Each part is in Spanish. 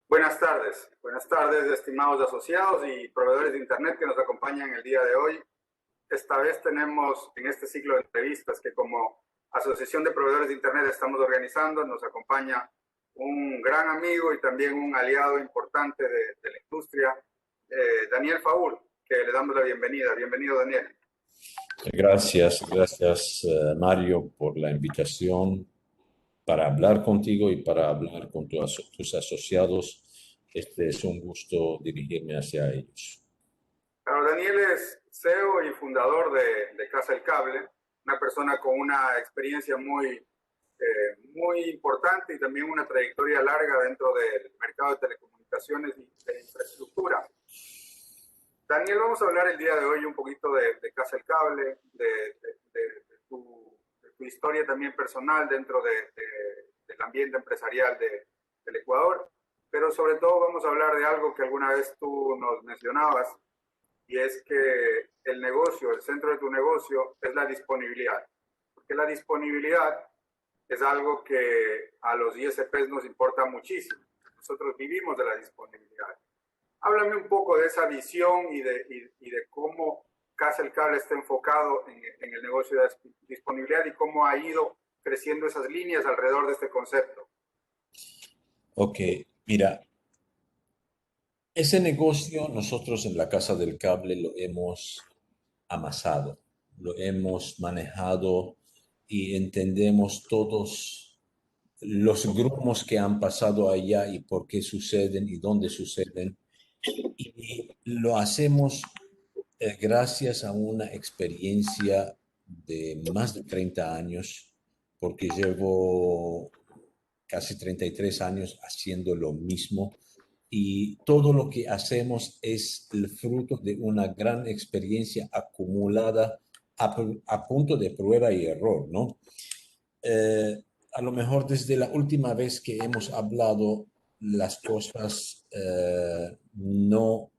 Buenas tardes, estimados asociados y proveedores de Internet que nos acompañan el día de hoy. Esta vez tenemos en este ciclo de entrevistas que como Asociación de Proveedores de Internet estamos organizando, nos acompaña un gran amigo y también un aliado importante de la industria, Daniel Faul, que le damos la bienvenida. Bienvenido, Daniel. Gracias Mario por la invitación para hablar contigo y para hablar con tus asociados. Este es un gusto dirigirme hacia ellos. Claro, Daniel es CEO y fundador de Casa El Cable, una persona con una experiencia muy importante y también una trayectoria larga dentro del mercado de telecomunicaciones y de infraestructura. Daniel, vamos a hablar el día de hoy un poquito de Casa El Cable, de tu historia también personal dentro del ambiente empresarial del Ecuador, pero sobre todo vamos a hablar de algo que alguna vez tú nos mencionabas, y es que el negocio, el centro de tu negocio es la disponibilidad, porque la disponibilidad es algo que a los ISPs nos importa muchísimo. Nosotros vivimos de la disponibilidad. Háblame un poco de esa visión y de cómo Casa El Cable está enfocado en el negocio de disponibilidad y cómo ha ido creciendo esas líneas alrededor de este concepto. Ok, mira, ese negocio nosotros en la Casa del Cable lo hemos amasado, lo hemos manejado y entendemos todos los grumos que han pasado allá y por qué suceden y dónde suceden. Y lo hacemos gracias a una experiencia de más de 30 años, porque llevo casi 33 años haciendo lo mismo y todo lo que hacemos es el fruto de una gran experiencia acumulada a punto de prueba y error, ¿no? Eh, a lo mejor desde la última vez que hemos hablado, las cosas no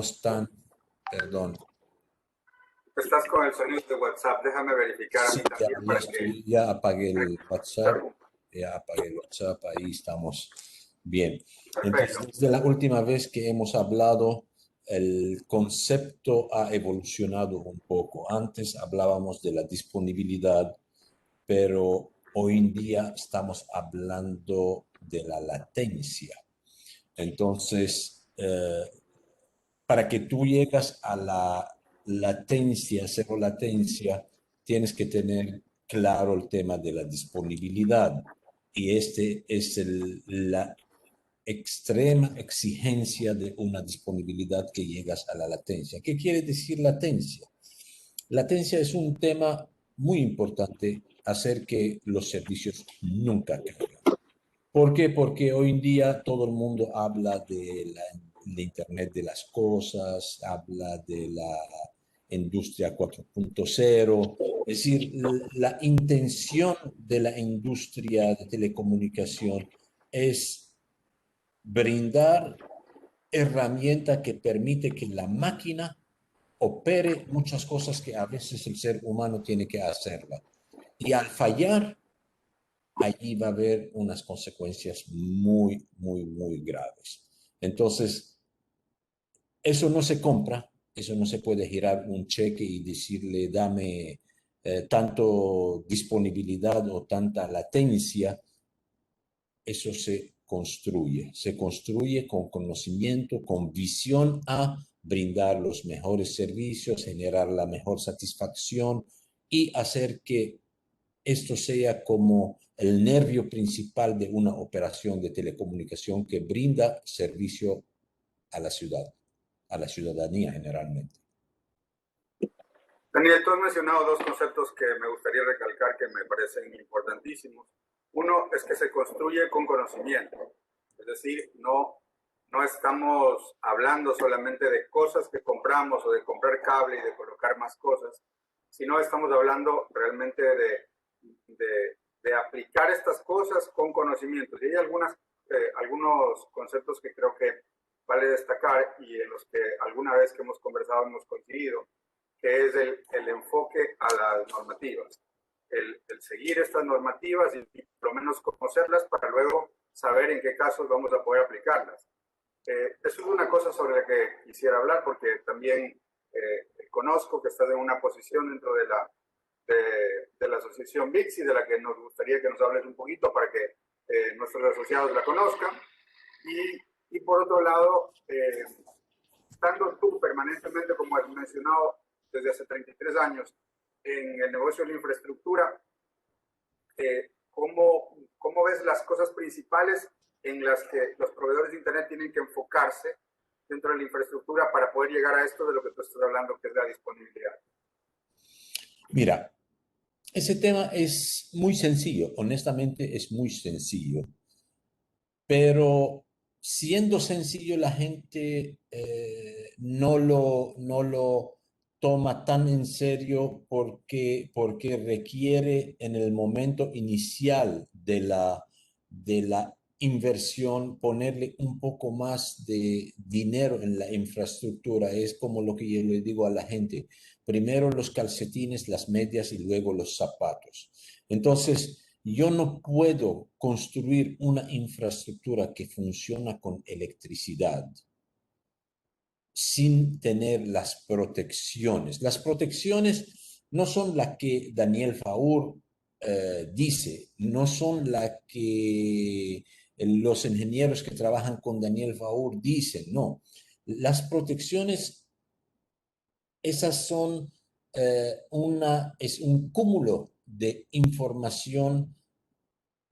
están, perdón. Estás con el sonido de WhatsApp, déjame verificar a mí Sí, también para que... ya apagué el WhatsApp, ahí estamos bien. Entonces, Perfecto. desde la última vez que hemos hablado, el concepto ha evolucionado un poco. Antes hablábamos de la disponibilidad, pero hoy en día estamos hablando de la latencia. Entonces, para que tú llegas a la latencia, cero latencia, tienes que tener claro el tema de la disponibilidad. Y este es la extrema exigencia de una disponibilidad que llegas a la latencia. ¿Qué quiere decir latencia? Latencia es un tema muy importante, hacer que los servicios nunca caigan. ¿Por qué? Porque hoy en día todo el mundo habla de Internet de las cosas, habla de la industria 4.0, es decir, la intención de la industria de telecomunicación es brindar herramienta que permite que la máquina opere muchas cosas que a veces el ser humano tiene que hacerla. Y al fallar, allí va a haber unas consecuencias muy graves. Entonces, eso no se compra, eso no se puede girar un cheque y decirle, dame tanto disponibilidad o tanta latencia. Eso se construye con conocimiento, con visión a brindar los mejores servicios, generar la mejor satisfacción y hacer que esto sea como el nervio principal de una operación de telecomunicación que brinda servicio a la ciudad, a la ciudadanía generalmente. Daniel, tú has mencionado dos conceptos que me gustaría recalcar que me parecen importantísimos. Uno es que se construye con conocimiento, es decir, no estamos hablando solamente de cosas que compramos o de comprar cable y de colocar más cosas, sino estamos hablando realmente de aplicar estas cosas con conocimientos. Y hay algunos conceptos que creo que vale destacar y en los que alguna vez que hemos conversado hemos coincidido, que es el enfoque a las normativas, el seguir estas normativas y por lo menos conocerlas para luego saber en qué casos vamos a poder aplicarlas. Eso es una cosa sobre la que quisiera hablar porque también conozco que estás en una posición dentro de la asociación VIXI, de la que nos gustaría que nos hables un poquito para que nuestros asociados la conozcan. Y por otro lado, estando tú permanentemente, como has mencionado, desde hace 33 años en el negocio de la infraestructura, ¿cómo ves las cosas principales en las que los proveedores de Internet tienen que enfocarse dentro de la infraestructura para poder llegar a esto de lo que tú estás hablando, que es la disponibilidad? Mira, ese tema es muy sencillo, honestamente es muy sencillo, pero siendo sencillo la gente no lo toma tan en serio porque requiere en el momento inicial de la inversión ponerle un poco más de dinero en la infraestructura. Es como lo que yo le digo a la gente, primero los calcetines, las medias y luego los zapatos. Entonces, yo no puedo construir una infraestructura que funciona con electricidad sin tener las protecciones. Las protecciones no son las que Daniel Faur dice, no son las que los ingenieros que trabajan con Daniel Faur dicen, no. Las protecciones, esas son es un cúmulo de información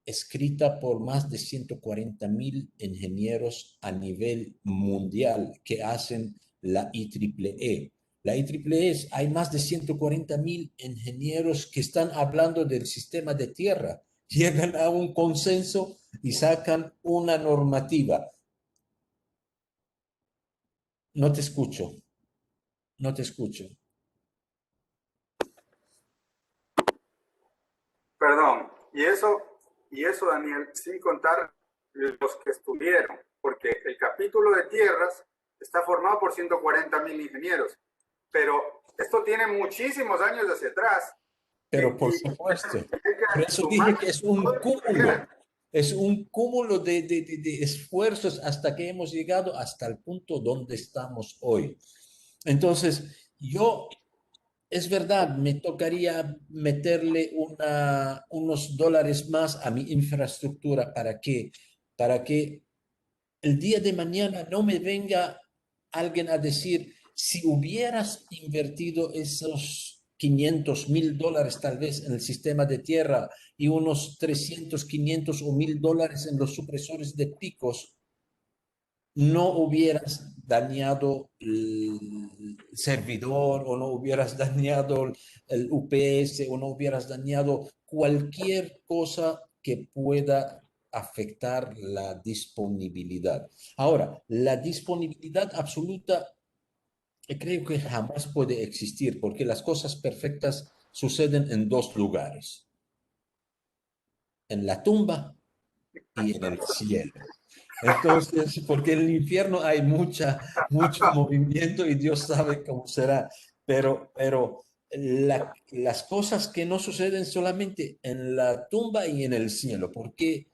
escrita por más de 140,000 ingenieros a nivel mundial que hacen la IEEE. La IEEE hay más de 140,000 ingenieros que están hablando del sistema de tierra, llegan a un consenso y sacan una normativa. No te escucho, no te escucho. Perdón, y eso, Daniel, sin contar los que estuvieron, porque el capítulo de tierras está formado por 140,000 ingenieros, pero esto tiene muchísimos años hacia atrás. Pero por supuesto, por eso dije que es un cúmulo de esfuerzos hasta que hemos llegado hasta el punto donde estamos hoy. Entonces, es verdad, me tocaría meterle unos dólares más a mi infraestructura para que el día de mañana no me venga alguien a decir, si hubieras invertido esos $500,000 tal vez en el sistema de tierra y unos 300, 500 o $1,000 en los supresores de picos, no hubieras dañado el servidor o no hubieras dañado el UPS o no hubieras dañado cualquier cosa que pueda afectar la disponibilidad. Ahora, la disponibilidad absoluta creo que jamás puede existir porque las cosas perfectas suceden en dos lugares, en la tumba y en el cielo. Entonces, porque en el infierno hay mucho movimiento y Dios sabe cómo será, pero las cosas que no suceden solamente en la tumba y en el cielo, porque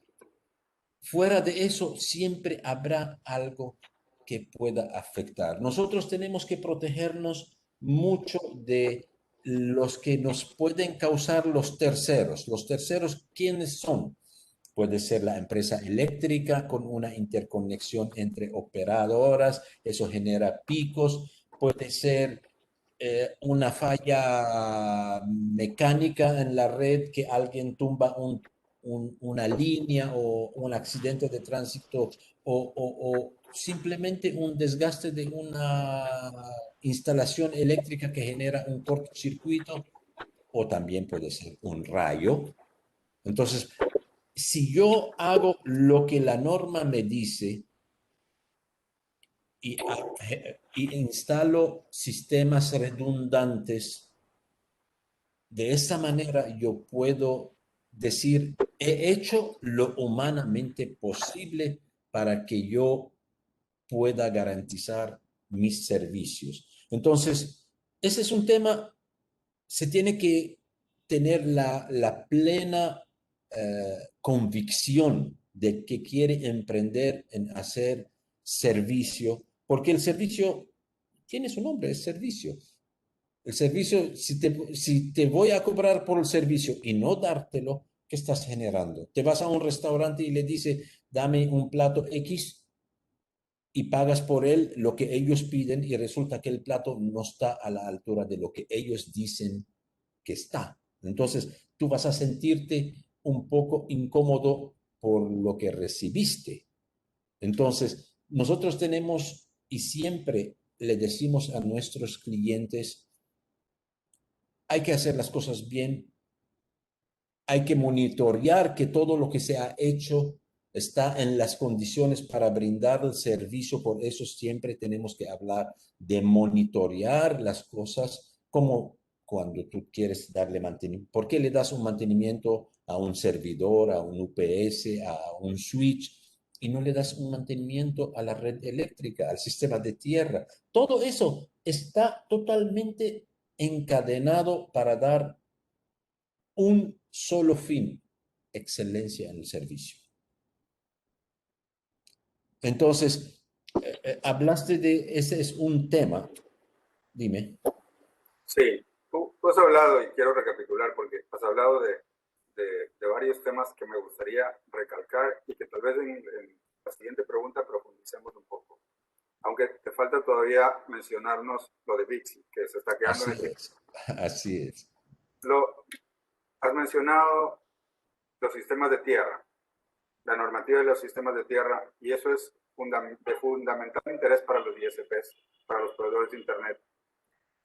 fuera de eso siempre habrá algo que pueda afectar. Nosotros tenemos que protegernos mucho de los que nos pueden causar los terceros. Los terceros, ¿quiénes son? Puede ser la empresa eléctrica con una interconexión entre operadoras, eso genera picos. Puede ser una falla mecánica en la red que alguien tumba una línea o un accidente de tránsito o simplemente un desgaste de una instalación eléctrica que genera un cortocircuito o también puede ser un rayo. Entonces, si yo hago lo que la norma me dice y, y instalo sistemas redundantes, de esa manera yo puedo decir, he hecho lo humanamente posible para que yo pueda garantizar mis servicios. Entonces, ese es un tema, se tiene que tener la plena convicción del que quiere emprender en hacer servicio, porque el servicio tiene su nombre, es servicio. El servicio, si te voy a cobrar por el servicio y no dártelo, ¿qué estás generando? Te vas a un restaurante y le dice, dame un plato X y pagas por él lo que ellos piden y resulta que el plato no está a la altura de lo que ellos dicen que está. Entonces, tú vas a sentirte un poco incómodo por lo que recibiste. Entonces, nosotros tenemos y siempre le decimos a nuestros clientes, hay que hacer las cosas bien, hay que monitorear que todo lo que se ha hecho está en las condiciones para brindar el servicio. Por eso siempre tenemos que hablar de monitorear las cosas como cuando tú quieres darle mantenimiento. ¿Por qué le das un mantenimiento a un servidor, a un UPS, a un switch y no le das un mantenimiento a la red eléctrica, al sistema de tierra? Todo eso está totalmente encadenado para dar un solo fin, excelencia en el servicio. Entonces, hablaste de, ese es un tema, dime. Sí, tú has hablado, y quiero recapitular porque has hablado de varios temas que me gustaría recalcar y que tal vez en la siguiente pregunta profundicemos un poco. Aunque te falta todavía mencionarnos lo de Bixi, que se está quedando en Así el tiempo. es, así es. Has mencionado los sistemas de tierra, la normativa de los sistemas de tierra, y eso es de fundamental interés para los ISPs, para los proveedores de Internet,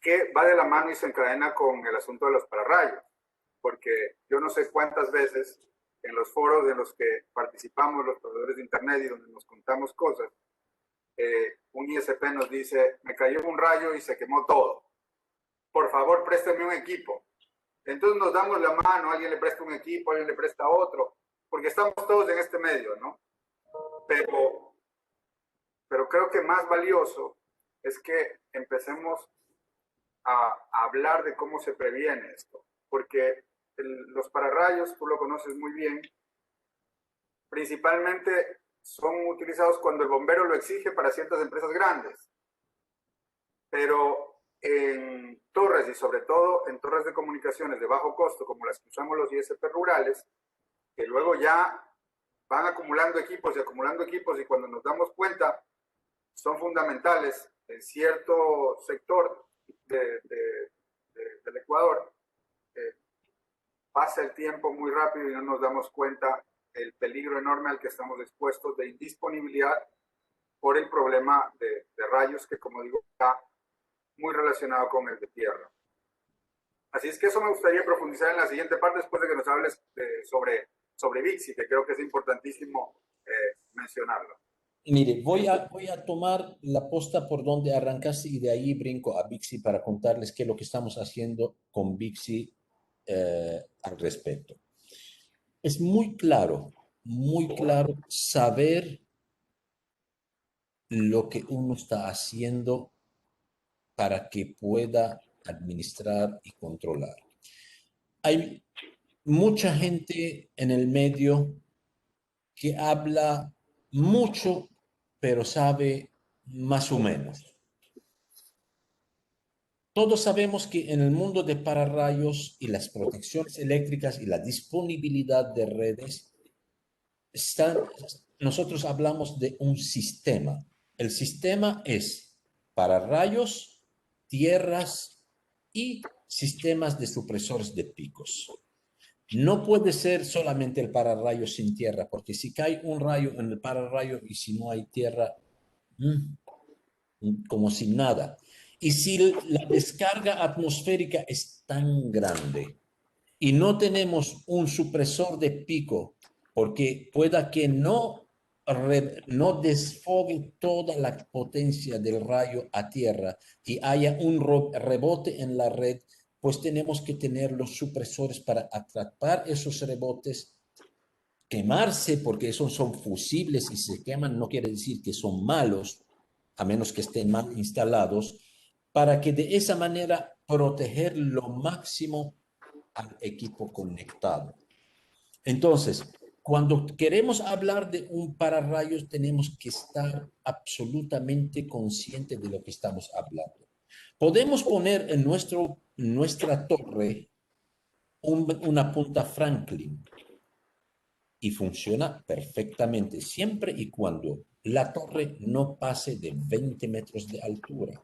que va de la mano y se encadena con el asunto de los pararrayos, porque yo no sé cuántas veces en los foros en los que participamos los proveedores de Internet y donde nos contamos cosas, un ISP nos dice, me cayó un rayo y se quemó todo. Por favor, présteme un equipo. Entonces nos damos la mano, alguien le presta un equipo, alguien le presta otro, porque estamos todos en este medio, ¿no? Pero, pero creo que más valioso es que empecemos a hablar de cómo se previene esto, porque los pararrayos, tú lo conoces muy bien, principalmente son utilizados cuando el bombero lo exige para ciertas empresas grandes, pero en torres y sobre todo en torres de comunicaciones de bajo costo, como las que usamos los ISP rurales, que luego ya van acumulando equipos y cuando nos damos cuenta son fundamentales en cierto sector del Ecuador, pasa el tiempo muy rápido y no nos damos cuenta el peligro enorme al que estamos expuestos de indisponibilidad por el problema de rayos que, como digo, está muy relacionado con el de tierra. Así es que eso me gustaría profundizar en la siguiente parte después de que nos hables sobre Bixi, que creo que es importantísimo mencionarlo. Mire, voy a tomar la posta por donde arrancaste y de ahí brinco a Bixi para contarles qué es lo que estamos haciendo con Bixi al respecto. Es muy claro saber lo que uno está haciendo para que pueda administrar y controlar. Hay mucha gente en el medio que habla mucho, pero sabe más o menos. Todos sabemos que en el mundo de pararrayos y las protecciones eléctricas y la disponibilidad de redes, nosotros hablamos de un sistema. El sistema es pararrayos, tierras y sistemas de supresores de picos. No puede ser solamente el pararrayo sin tierra, porque si cae un rayo en el pararrayo y si no hay tierra, como sin nada. Y si la descarga atmosférica es tan grande y no tenemos un supresor de pico, porque pueda que no desfogue toda la potencia del rayo a tierra y haya un rebote en la red, pues tenemos que tener los supresores para atrapar esos rebotes, quemarse, porque esos son fusibles y se queman, no quiere decir que son malos, a menos que estén mal instalados, para que de esa manera proteger lo máximo al equipo conectado. Entonces, cuando queremos hablar de un pararrayos, tenemos que estar absolutamente conscientes de lo que estamos hablando. Podemos poner en nuestra torre una punta Franklin y funciona perfectamente, siempre y cuando la torre no pase de 20 metros de altura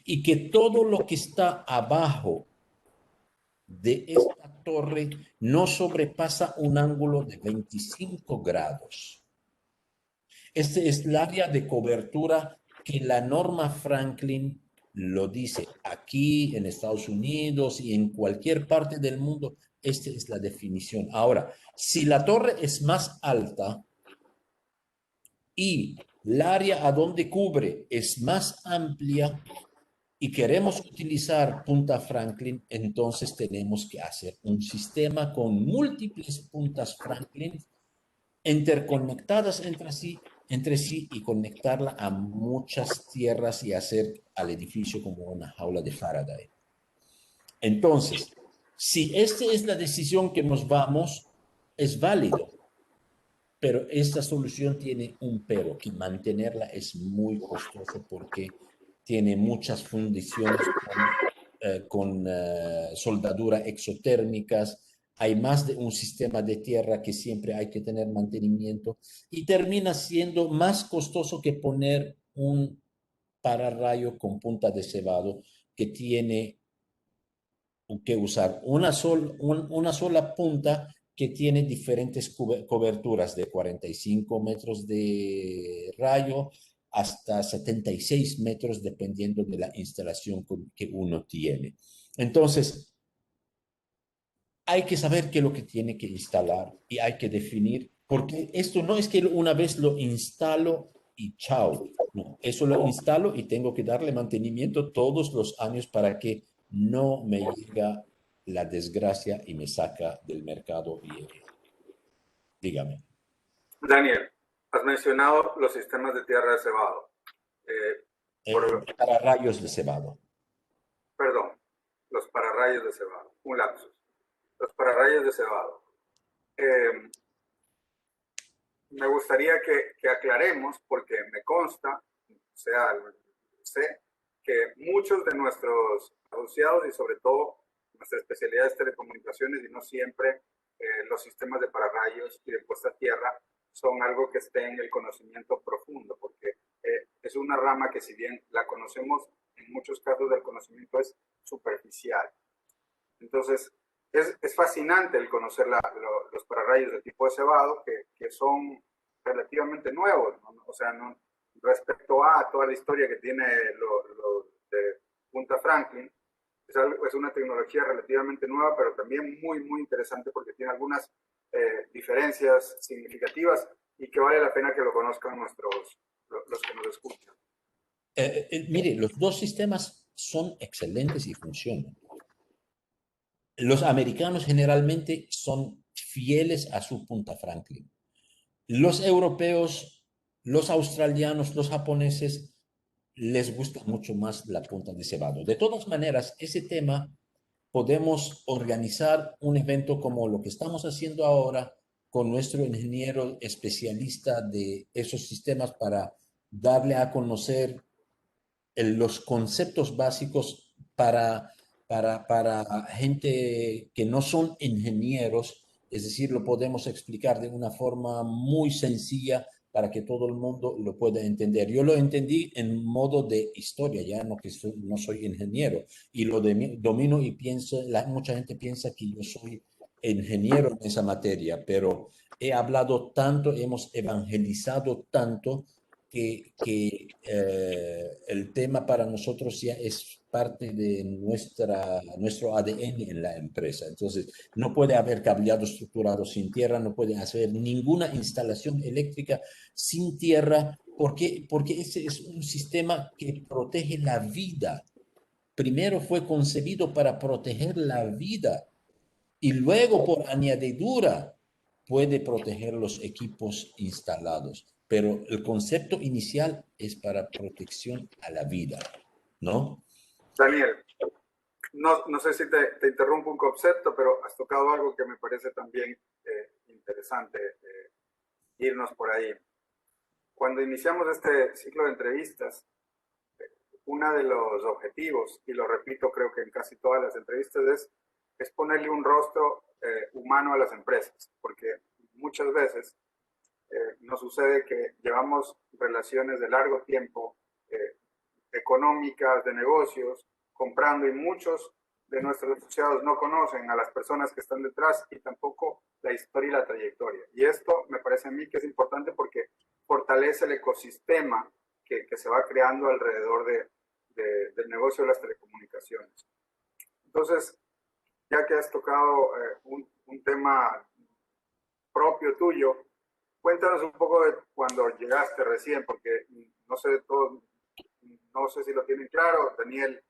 y que todo lo que está abajo de esta torre no sobrepasa un ángulo de 25 grados. Este es el área de cobertura que la norma Franklin lo dice. Aquí en Estados Unidos y en cualquier parte del mundo, esta es la definición. Ahora, si la torre es más alta y el área a donde cubre es más amplia y queremos utilizar punta Franklin, entonces tenemos que hacer un sistema con múltiples puntas Franklin interconectadas entre sí y conectarla a muchas tierras y hacer al edificio como una jaula de Faraday. Entonces, si esta es la decisión que nos vamos, es válido, pero esta solución tiene un pero, que mantenerla es muy costoso porque tiene muchas fundiciones con soldadura exotérmicas, hay más de un sistema de tierra que siempre hay que tener mantenimiento y termina siendo más costoso que poner un pararrayo con punta de cebado que tiene que usar una sola punta que tiene diferentes coberturas de 45 metros de rayo hasta 76 metros dependiendo de la instalación que uno tiene. Entonces, hay que saber qué es lo que tiene que instalar y hay que definir, porque esto no es que una vez lo instalo y chao. No, eso lo instalo y tengo que darle mantenimiento todos los años para que no me llega la desgracia y me saca del mercado. Dígame. Daniel, has mencionado los sistemas de tierra de cebado. Eh, Para rayos de cebado. Perdón, los pararrayos de cebado. Un lapsus. Los pararrayos de cebado. Me gustaría que aclaremos, porque me consta, sé que muchos de nuestros asociados y sobre todo nuestra especialidad es telecomunicaciones y no siempre los sistemas de pararrayos y de puesta a tierra son algo que esté en el conocimiento profundo, porque es una rama que si bien la conocemos, en muchos casos del conocimiento es superficial. Entonces, es fascinante el conocer los pararrayos de tipo de cebado, que son relativamente nuevos, ¿no? O sea, no, respecto a toda la historia que tiene lo de Punta Franklin, es una tecnología relativamente nueva, pero también muy, muy interesante porque tiene algunas diferencias significativas y que vale la pena que lo conozcan los que nos escuchan. Mire, los dos sistemas son excelentes y funcionan. Los americanos generalmente son fieles a su punta Franklin. Los europeos, los australianos, los japoneses, les gusta mucho más la punta de cebado. De todas maneras, ese tema podemos organizar un evento como lo que estamos haciendo ahora con nuestro ingeniero especialista de esos sistemas para darle a conocer los conceptos básicos para gente que no son ingenieros, es decir, lo podemos explicar de una forma muy sencilla para que todo el mundo lo pueda entender. Yo lo entendí en modo de historia, ya no que no soy ingeniero, y lo domino y pienso, mucha gente piensa que yo soy ingeniero en esa materia, pero he hablado tanto, hemos evangelizado tanto que el tema para nosotros ya es parte de nuestro ADN en la empresa. Entonces, no puede haber cableado estructurado sin tierra, no puede hacer ninguna instalación eléctrica sin tierra, porque ese es un sistema que protege la vida. Primero fue concebido para proteger la vida y luego por añadidura puede proteger los equipos instalados, pero el concepto inicial es para protección a la vida, ¿no? Daniel, no sé si te interrumpo un concepto, pero has tocado algo que me parece también interesante irnos por ahí. Cuando iniciamos este ciclo de entrevistas, uno de los objetivos, y lo repito creo que en casi todas las entrevistas, es ponerle un rostro humano a las empresas, porque muchas veces nos sucede que llevamos relaciones de largo tiempo, económicas, de negocios, comprando, y muchos de nuestros asociados no conocen a las personas que están detrás y tampoco la historia y la trayectoria. Y esto me parece a mí que es importante porque fortalece el ecosistema que se va creando alrededor del negocio de las telecomunicaciones. Entonces, ya que has tocado un tema propio tuyo, cuéntanos un poco de cuando llegaste recién, porque no sé todo, no sé si lo tienen claro. Daniel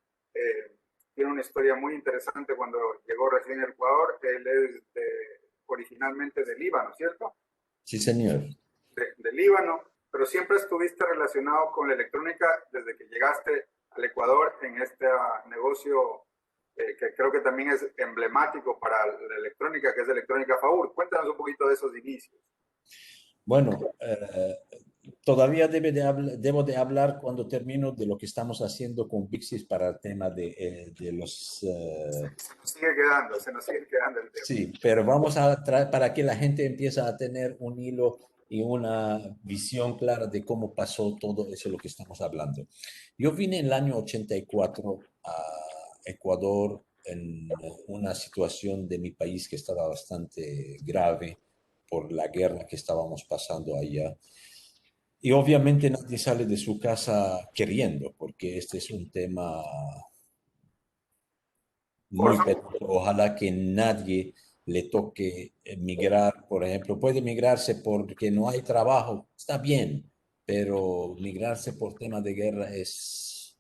tiene una historia muy interesante cuando llegó recién a Ecuador. Él es originalmente de Líbano, ¿cierto? Sí, señor. De Líbano, pero siempre estuviste relacionado con la electrónica desde que llegaste al Ecuador en este negocio que creo que también es emblemático para la electrónica, que es Electrónica Faur. Cuéntanos un poquito de esos inicios. Bueno, todavía debo de hablar cuando termino de lo que estamos haciendo con Vixis para el tema de los... Se nos sigue quedando el tema. Sí, pero vamos a traer para que la gente empiece a tener un hilo y una visión clara de cómo pasó todo eso lo que estamos hablando. Yo vine en el año 84 a Ecuador en una situación de mi país que estaba bastante grave por la guerra que estábamos pasando allá. Y obviamente nadie sale de su casa queriendo, porque este es un tema muy penoso. Ojalá que nadie le toque migrar, por ejemplo. Puede migrarse porque no hay trabajo, está bien, pero migrarse por tema de guerra es...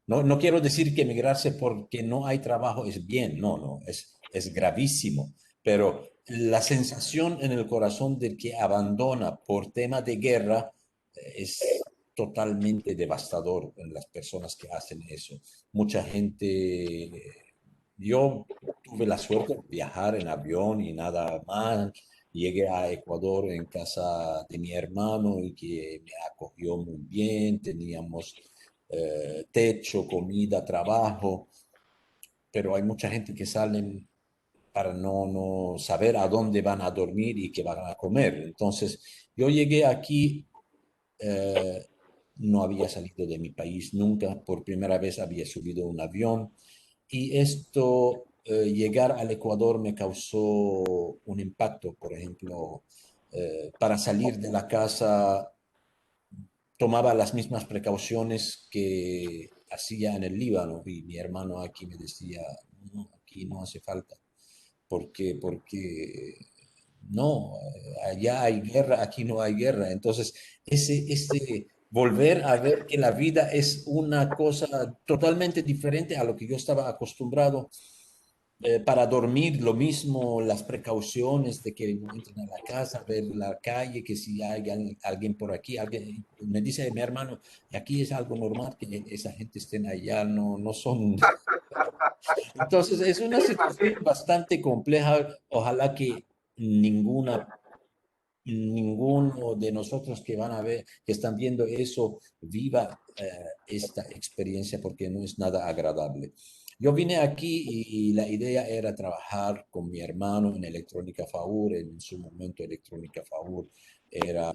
No, no quiero decir que migrarse porque no hay trabajo es bien, no, no, es gravísimo, pero la sensación en el corazón del que abandona por tema de guerra es totalmente devastador en las personas que hacen eso. Mucha gente, yo tuve la suerte de viajar en avión y nada más. Llegué a Ecuador en casa de mi hermano y que me acogió muy bien. Teníamos techo, comida, trabajo, pero hay mucha gente que salen para no saber a dónde van a dormir y qué van a comer. Entonces, yo llegué aquí, eh, no había salido de mi país nunca, por primera vez había subido un avión y esto, llegar al Ecuador me causó un impacto, por ejemplo, para salir de la casa tomaba las mismas precauciones que hacía en el Líbano y mi hermano aquí me decía, no, aquí no hace falta, porque no, allá hay guerra, aquí no hay guerra. Entonces, ese volver a ver que la vida es una cosa totalmente diferente a lo que yo estaba acostumbrado, para dormir, lo mismo, las precauciones de que no entren a la casa, ver la calle, que si hay alguien por aquí, alguien, me dice mi hermano, aquí es algo normal que esa gente estén allá, no, no son. Entonces, es una situación bastante compleja. Ojalá que ninguno de nosotros que van a ver, que están viendo eso, viva esta experiencia porque no es nada agradable. Yo vine aquí y la idea era trabajar con mi hermano en Electrónica Faur. En su momento Electrónica Faur era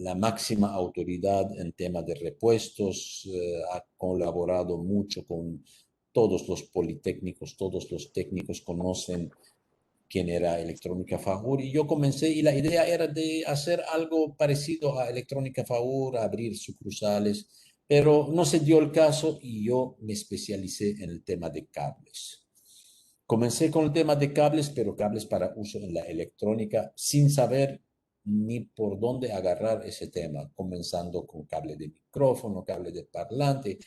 la máxima autoridad en tema de repuestos. Ha colaborado mucho con todos los politécnicos, todos los técnicos conocen quién era Electrónica Faur, y yo comencé y la idea era de hacer algo parecido a Electrónica Faur, abrir sucursales, pero no se dio el caso y yo me especialicé en el tema de cables. Comencé con el tema de cables, pero cables para uso en la electrónica, sin saber ni por dónde agarrar ese tema, comenzando con cable de micrófono, cable de parlante.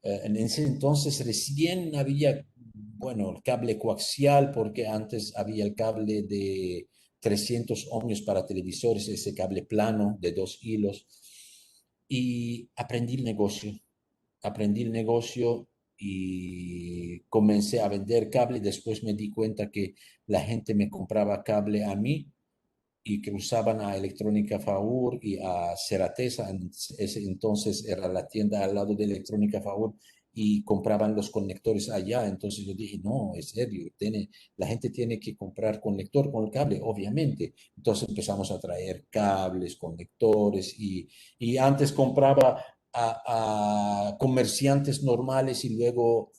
En ese entonces recién había, bueno, el cable coaxial, porque antes había el cable de 300 ohmios para televisores, ese cable plano de 2 hilos, y aprendí el negocio. Aprendí el negocio y comencé a vender cable. Después me di cuenta que la gente me compraba cable a mí y que usaban a Electrónica Faur y a Ceratesa. En ese entonces era la tienda al lado de Electrónica Faur y compraban los conectores allá. Entonces yo dije, no, es serio, la gente tiene que comprar conector con el cable, obviamente. Entonces empezamos a traer cables, conectores y antes compraba a comerciantes normales y luego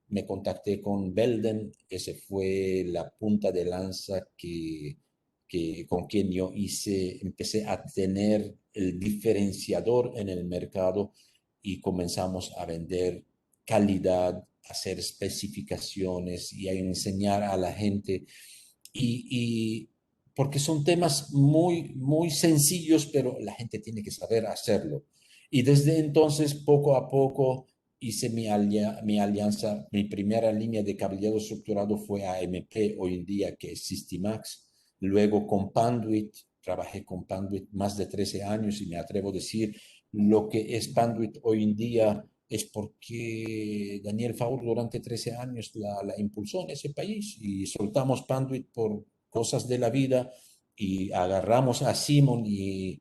me contacté con Belden. Ese fue la punta de lanza con quien yo empecé a tener el diferenciador en el mercado y comenzamos a vender calidad, a hacer especificaciones y a enseñar a la gente. Y porque son temas muy, muy sencillos, pero la gente tiene que saber hacerlo. Y desde entonces, poco a poco, hice mi alianza. Mi primera línea de cableado estructurado fue AMP, hoy en día que es Systimax. Luego con Panduit, trabajé con Panduit más de 13 años y me atrevo a decir lo que es Panduit hoy en día es porque Daniel Faur durante 13 años la impulsó en ese país y soltamos Panduit por cosas de la vida y agarramos a Simon y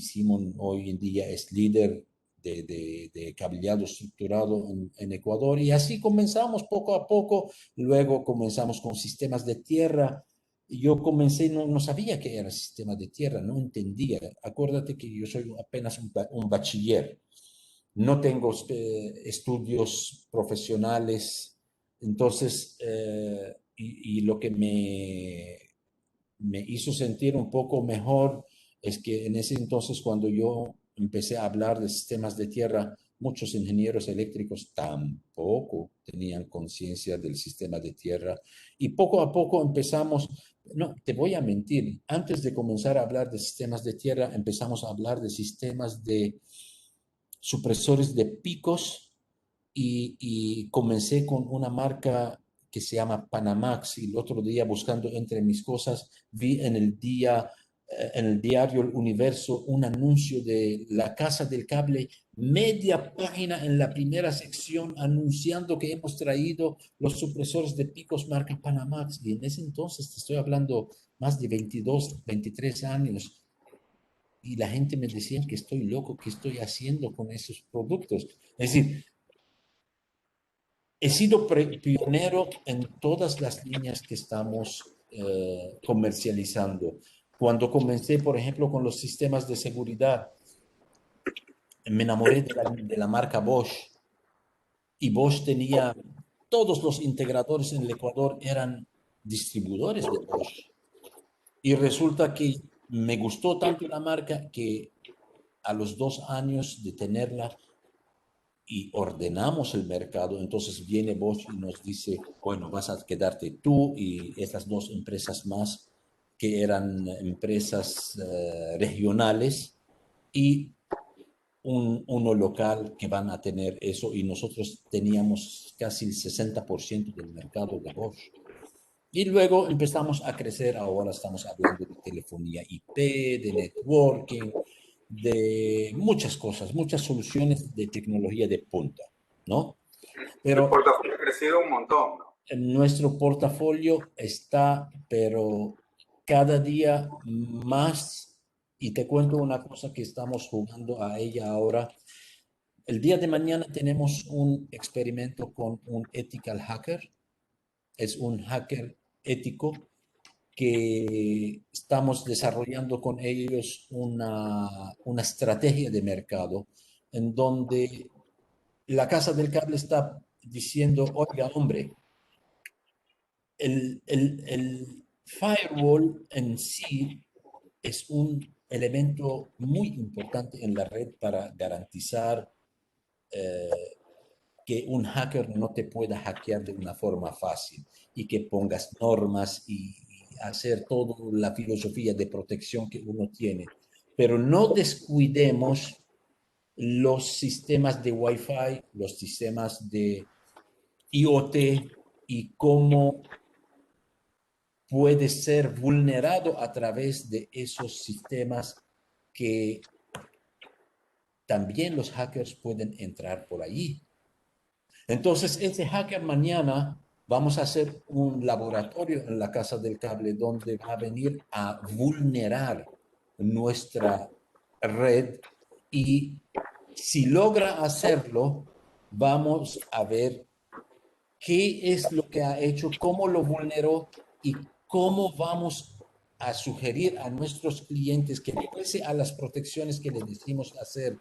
Simon hoy en día es líder de cableado estructurado en Ecuador y así comenzamos poco a poco, luego comenzamos con sistemas de tierra. Yo comencé, no sabía qué era sistema de tierra, no entendía. Acuérdate que yo soy apenas un bachiller, no tengo estudios profesionales, entonces, y lo que me hizo sentir un poco mejor es que en ese entonces cuando yo empecé a hablar de sistemas de tierra, muchos ingenieros eléctricos tampoco tenían conciencia del sistema de tierra y poco a poco empezamos, no, te voy a mentir, antes de comenzar a hablar de sistemas de tierra, empezamos a hablar de sistemas de supresores de picos y comencé con una marca que se llama Panamax y el otro día buscando entre mis cosas vi en el diario El Universo un anuncio de la Casa del Cable, media página en la primera sección anunciando que hemos traído los supresores de picos marca Panamax y en ese entonces te estoy hablando más de 22, 23 años y la gente me decía que estoy loco, que estoy haciendo con esos productos. Es decir, he sido pionero en todas las líneas que estamos comercializando. Cuando comencé, por ejemplo, con los sistemas de seguridad, me enamoré de la marca Bosch y Bosch tenía, todos los integradores en el Ecuador eran distribuidores de Bosch. Y resulta que me gustó tanto la marca que a los 2 años de tenerla y ordenamos el mercado, entonces viene Bosch y nos dice, bueno, vas a quedarte tú y estas dos empresas más que eran empresas regionales y uno local que van a tener eso y nosotros teníamos casi el 60% del mercado de Bosch. Y luego empezamos a crecer, ahora estamos hablando de telefonía IP, de networking, de muchas cosas, muchas soluciones de tecnología de punta, ¿no? El Pero portafolio ha crecido un montón, ¿no? en nuestro portafolio está, pero cada día más, y te cuento una cosa que estamos jugando a ella ahora. El día de mañana tenemos un experimento con un ethical hacker, es un hacker ético que estamos desarrollando con ellos una estrategia de mercado en donde la Casa del Cable está diciendo, oiga, hombre, el firewall en sí es un elemento muy importante en la red para garantizar eh, que un hacker no te pueda hackear de una forma fácil y que pongas normas y hacer toda la filosofía de protección que uno tiene. Pero no descuidemos los sistemas de Wi-Fi, los sistemas de IoT y cómo puede ser vulnerado a través de esos sistemas que también los hackers pueden entrar por allí. Entonces, ese hacker mañana vamos a hacer un laboratorio en la Casa del Cable donde va a venir a vulnerar nuestra red y si logra hacerlo, vamos a ver qué es lo que ha hecho, cómo lo vulneró y cómo vamos a sugerir a nuestros clientes que pese a las protecciones que les decimos hacer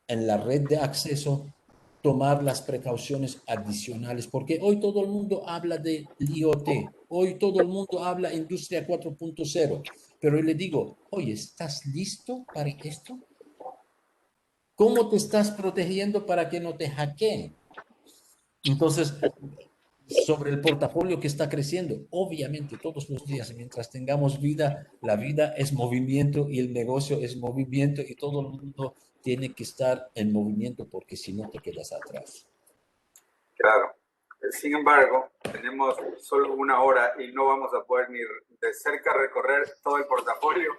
en la red de acceso, tomar las precauciones adicionales, porque hoy todo el mundo habla de IoT, hoy todo el mundo habla industria 4.0, pero le digo, oye, ¿estás listo para esto? ¿Cómo te estás protegiendo para que no te hackeen? Entonces, sobre el portafolio que está creciendo, obviamente todos los días, mientras tengamos vida, la vida es movimiento y el negocio es movimiento y todo el mundo tiene que estar en movimiento porque si no te quedas atrás. Claro. Sin embargo, tenemos solo una hora y no vamos a poder ni de cerca recorrer todo el portafolio,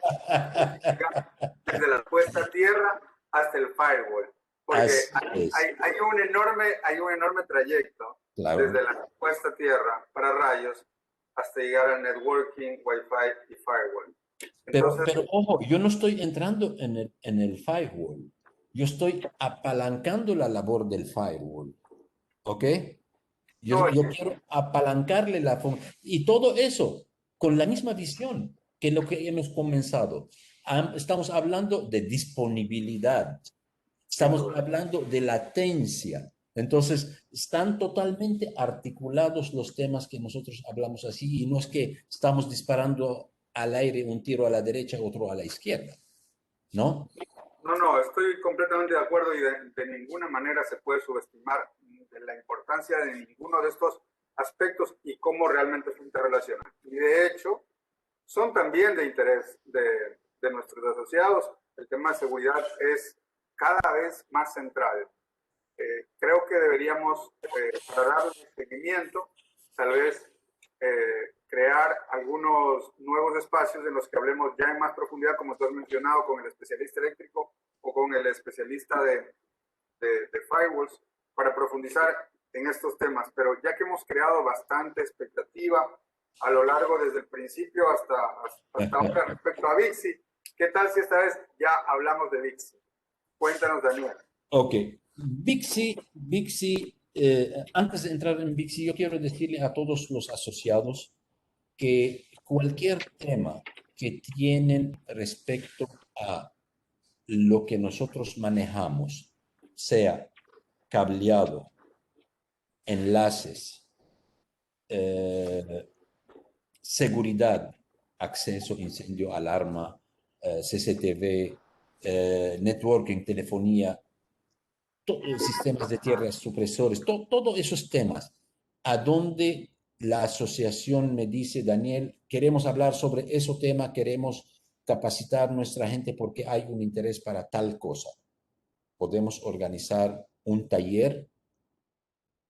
desde la puesta a tierra hasta el firewall, porque Así es, hay un enorme trayecto claro. desde la puesta a tierra para rayos hasta llegar al networking, Wi-Fi y firewall. Entonces, Pero ojo, yo no estoy entrando en el firewall. Yo estoy apalancando la labor del firewall. ¿Ok? no, Yo quiero apalancarle la y todo eso con la misma visión que lo que hemos comenzado. Estamos hablando de disponibilidad, sin estamos duda. hablando de latencia. Entonces, están totalmente articulados los temas que nosotros hablamos así y no es que estamos disparando al aire un tiro a la derecha, otro a la izquierda, ¿no? No, no, estoy completamente de acuerdo y de ninguna manera se puede subestimar de la importancia de ninguno de estos aspectos y cómo realmente se interrelacionan. Y de hecho, son también de interés de nuestros asociados. El tema de seguridad es cada vez más central. Creo que deberíamos, para darle seguimiento, tal vez crear algunos nuevos espacios en los que hablemos ya en más profundidad, como tú has mencionado, con el especialista eléctrico o con el especialista de firewalls, para profundizar en estos temas. Pero ya que hemos creado bastante expectativa a lo largo desde el principio hasta ahora respecto a Vixi, ¿qué tal si esta vez ya hablamos de Vixi? Cuéntanos, Daniel. Ok, Bixi, antes de entrar en Bixi, yo quiero decirle a todos los asociados que cualquier tema que tienen respecto a lo que nosotros manejamos, sea cableado, enlaces, eh, seguridad, acceso, incendio, alarma, CCTV, networking, telefonía, sistemas de tierras, supresores, todos esos temas, a donde la asociación me dice, Daniel, queremos hablar sobre ese tema, queremos capacitar nuestra gente porque hay un interés para tal cosa. Podemos organizar un taller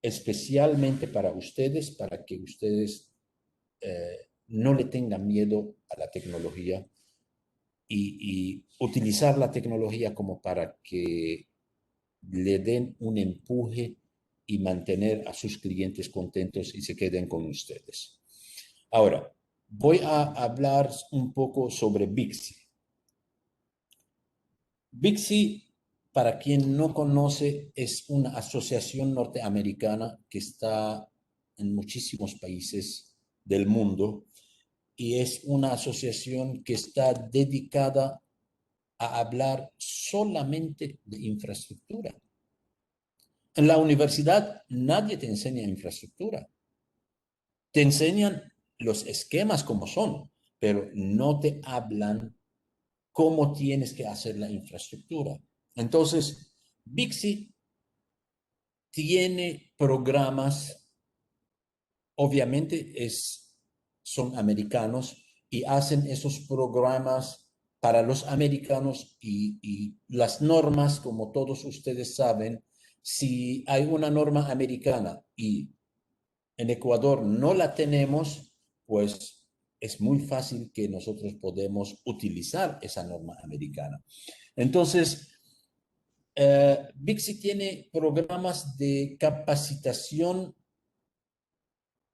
especialmente para ustedes, para que ustedes no le tengan miedo a la tecnología y utilizar la tecnología como para que le den un empuje y mantener a sus clientes contentos y se queden con ustedes. Ahora, voy a hablar un poco sobre Bixi. Bixi, para quien no conoce, es una asociación norteamericana que está en muchísimos países del mundo y es una asociación que está dedicada a hablar solamente de infraestructura. En la universidad nadie te enseña infraestructura. Te enseñan los esquemas como son, pero no te hablan cómo tienes que hacer la infraestructura. Entonces, Bixi tiene programas, obviamente son americanos y hacen esos programas para los americanos y las normas, como todos ustedes saben, si hay una norma americana y en Ecuador no la tenemos, pues es muy fácil que nosotros podemos utilizar esa norma americana. Entonces, Bixi tiene programas de capacitación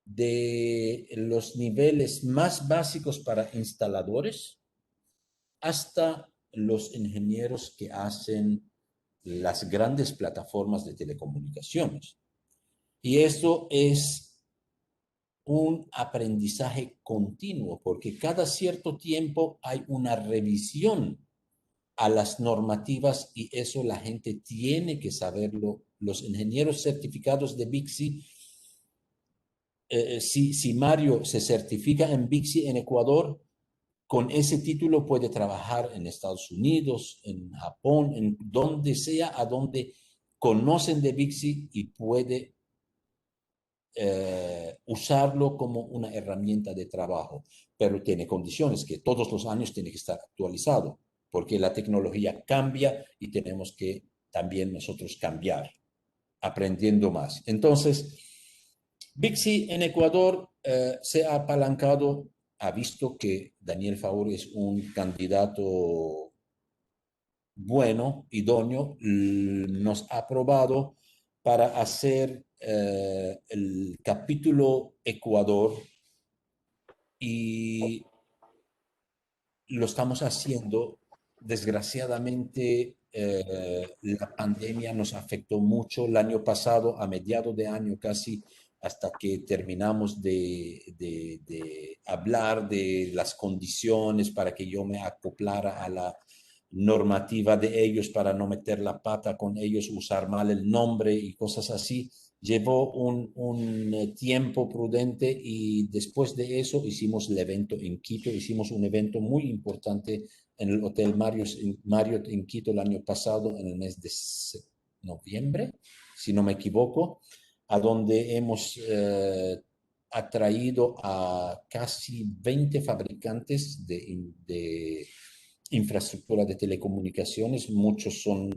de los niveles más básicos para instaladores hasta los ingenieros que hacen las grandes plataformas de telecomunicaciones. Y esto es un aprendizaje continuo, porque cada cierto tiempo hay una revisión a las normativas y eso la gente tiene que saberlo. Los ingenieros certificados de Bixi, si Mario se certifica en Bixi en Ecuador, con ese título puede trabajar en Estados Unidos, en Japón, en donde sea, a donde conocen de Bixi y puede usarlo como una herramienta de trabajo, pero tiene condiciones que todos los años tiene que estar actualizado, porque la tecnología cambia y tenemos que también nosotros cambiar, aprendiendo más. Entonces, Bixi en Ecuador se ha apalancado, ha visto que Daniel Faur es un candidato bueno, idóneo, nos ha aprobado para hacer el capítulo Ecuador y lo estamos haciendo. Desgraciadamente, la pandemia nos afectó mucho el año pasado, a mediados de año casi, hasta que terminamos de hablar de las condiciones para que yo me acoplara a la normativa de ellos para no meter la pata con ellos, usar mal el nombre y cosas así. Llevó un tiempo prudente y después de eso hicimos el evento en Quito, hicimos un evento muy importante en el Hotel Marriott en Quito el año pasado, en el mes de noviembre, si no me equivoco, a donde hemos atraído a casi 20 fabricantes de infraestructura de telecomunicaciones. Muchos son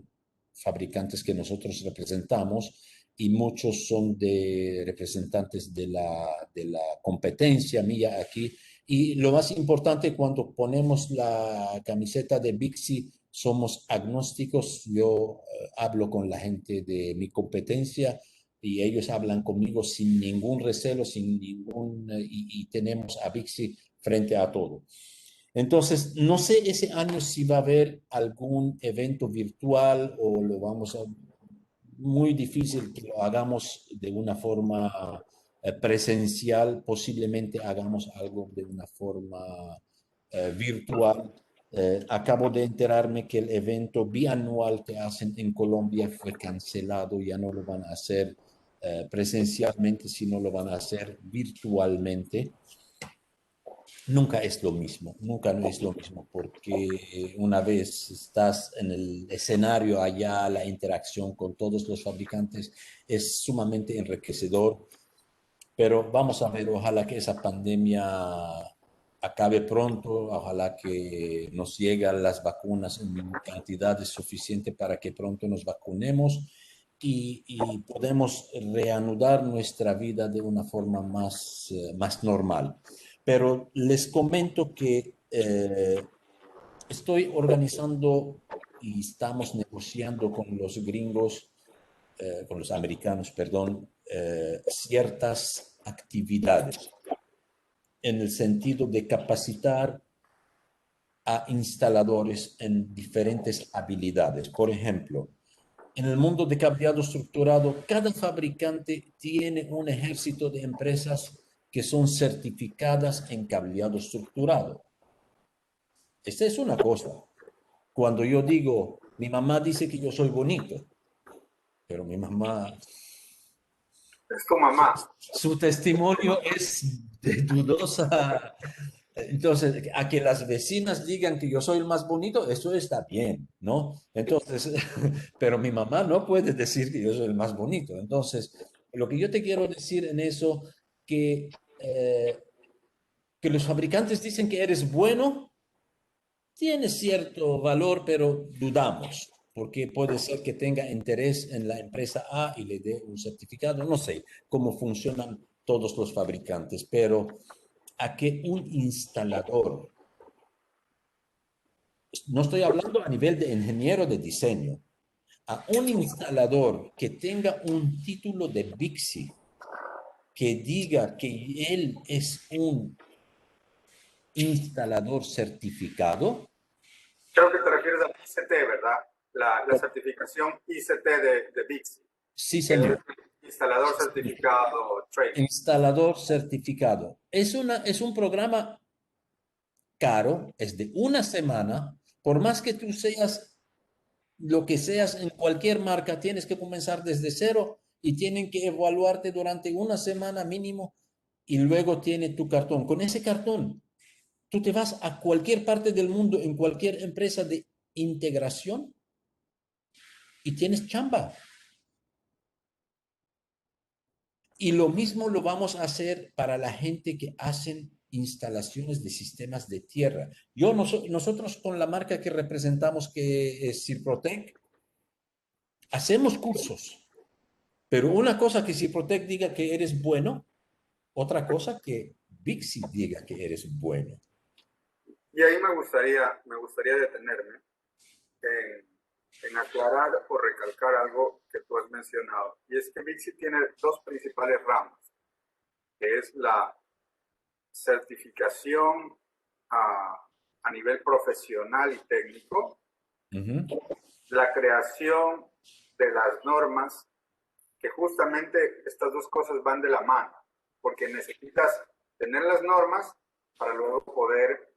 fabricantes que nosotros representamos y muchos son de representantes de la competencia mía aquí. Y lo más importante, cuando ponemos la camiseta de Bixi, somos agnósticos. Yo hablo con la gente de mi competencia y ellos hablan conmigo sin ningún recelo, sin ningún, y tenemos a Bixi frente a todo. Entonces, no sé ese año si va a haber algún evento virtual o lo vamos a... Muy difícil que lo hagamos de una forma presencial, posiblemente hagamos algo de una forma virtual. Acabo de enterarme que el evento bianual que hacen en Colombia fue cancelado, ya no lo van a hacer presencialmente, sino lo van a hacer virtualmente. Nunca es lo mismo, nunca no es lo mismo, porque una vez estás en el escenario allá, la interacción con todos los fabricantes es sumamente enriquecedor, pero vamos a ver, ojalá que esa pandemia acabe pronto, ojalá que nos lleguen las vacunas en cantidades suficientes para que pronto nos vacunemos y podemos reanudar nuestra vida de una forma más normal. Pero les comento que estoy organizando y estamos negociando con los gringos, con los americanos, perdón, ciertas actividades en el sentido de capacitar a instaladores en diferentes habilidades. Por ejemplo, en el mundo de cableado estructurado, cada fabricante tiene un ejército de empresas que son certificadas en cableado estructurado. Esta es una cosa. Cuando yo digo, mi mamá dice que yo soy bonito, pero mi mamá, Es tu mamá. su testimonio es de dudosa. Entonces, a que las vecinas digan que yo soy el más bonito, eso está bien, ¿no? Entonces, pero mi mamá no puede decir que yo soy el más bonito. Entonces, lo que yo te quiero decir en eso, que, que los fabricantes dicen que eres bueno, tiene cierto valor, pero dudamos, porque puede ser que tenga interés en la empresa A y le dé un certificado. No sé cómo funcionan todos los fabricantes, pero a que un instalador, no estoy hablando a nivel de ingeniero de diseño, a un instalador que tenga un título de BICSI, que diga que él es un instalador certificado. Creo que te refieres a ICT, ¿verdad? La certificación ICT de Bixi, Sí, que es señor. instalador certificado trade. Instalador certificado. Es un programa caro, es de una semana. Por más que tú seas lo que seas en cualquier marca, tienes que comenzar desde cero y tienen que evaluarte durante una semana mínimo y luego tiene tu cartón. Con ese cartón, tú te vas a cualquier parte del mundo, en cualquier empresa de integración y tienes chamba. Y lo mismo lo vamos a hacer para la gente que hacen instalaciones de sistemas de tierra. Nosotros con la marca que representamos, que es Ciprotec, hacemos cursos, pero una cosa que Ciprotec diga que eres bueno, otra cosa que Vixi diga que eres bueno. Y ahí me gustaría detenerme en aclarar o recalcar algo que tú has mencionado. Y es que Bixi tiene dos principales ramas, que es la certificación a nivel profesional y técnico, la creación de las normas, que justamente estas dos cosas van de la mano, porque necesitas tener las normas para luego poder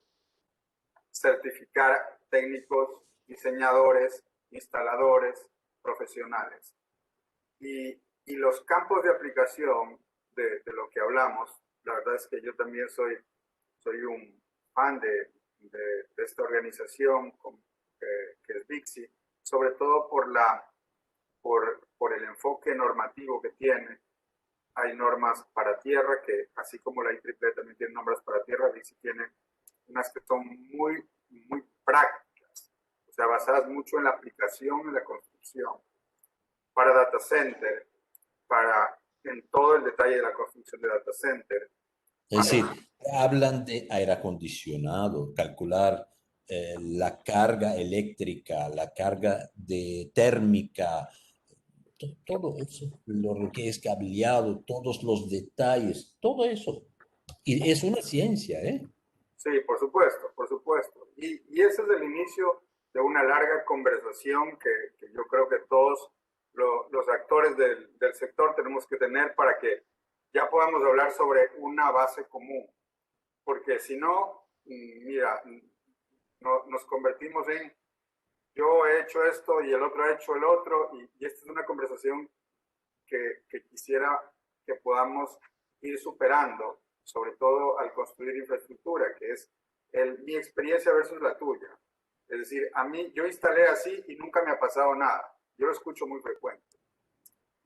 certificar técnicos, diseñadores, instaladores, profesionales. Y los campos de aplicación de lo que hablamos, la verdad es que yo también soy un fan de esta organización que es Bixi, sobre todo por el enfoque normativo que tiene. Hay normas para tierra, que así como la IEEE también tiene normas para tierra, Bixi tiene unas que son muy prácticas, o sea, basadas mucho en la aplicación, en la construcción, para data center, en todo el detalle de la construcción de data center. Es decir, hablan de aire acondicionado, calcular la carga eléctrica, la carga de térmica, todo eso, lo que es cableado, todos los detalles, todo eso. Y es una ciencia, ¿eh? Sí, por supuesto, por supuesto. Y ese es el inicio de una larga conversación que yo creo que todos los actores del sector tenemos que tener para que ya podamos hablar sobre una base común. Porque si no, mira, nos convertimos en yo he hecho esto y el otro ha hecho el otro, y esta es una conversación que quisiera que podamos ir superando, sobre todo al construir infraestructura, que es mi experiencia versus la tuya. Es decir, a mí, yo instalé así y nunca me ha pasado nada. Yo lo escucho muy frecuente.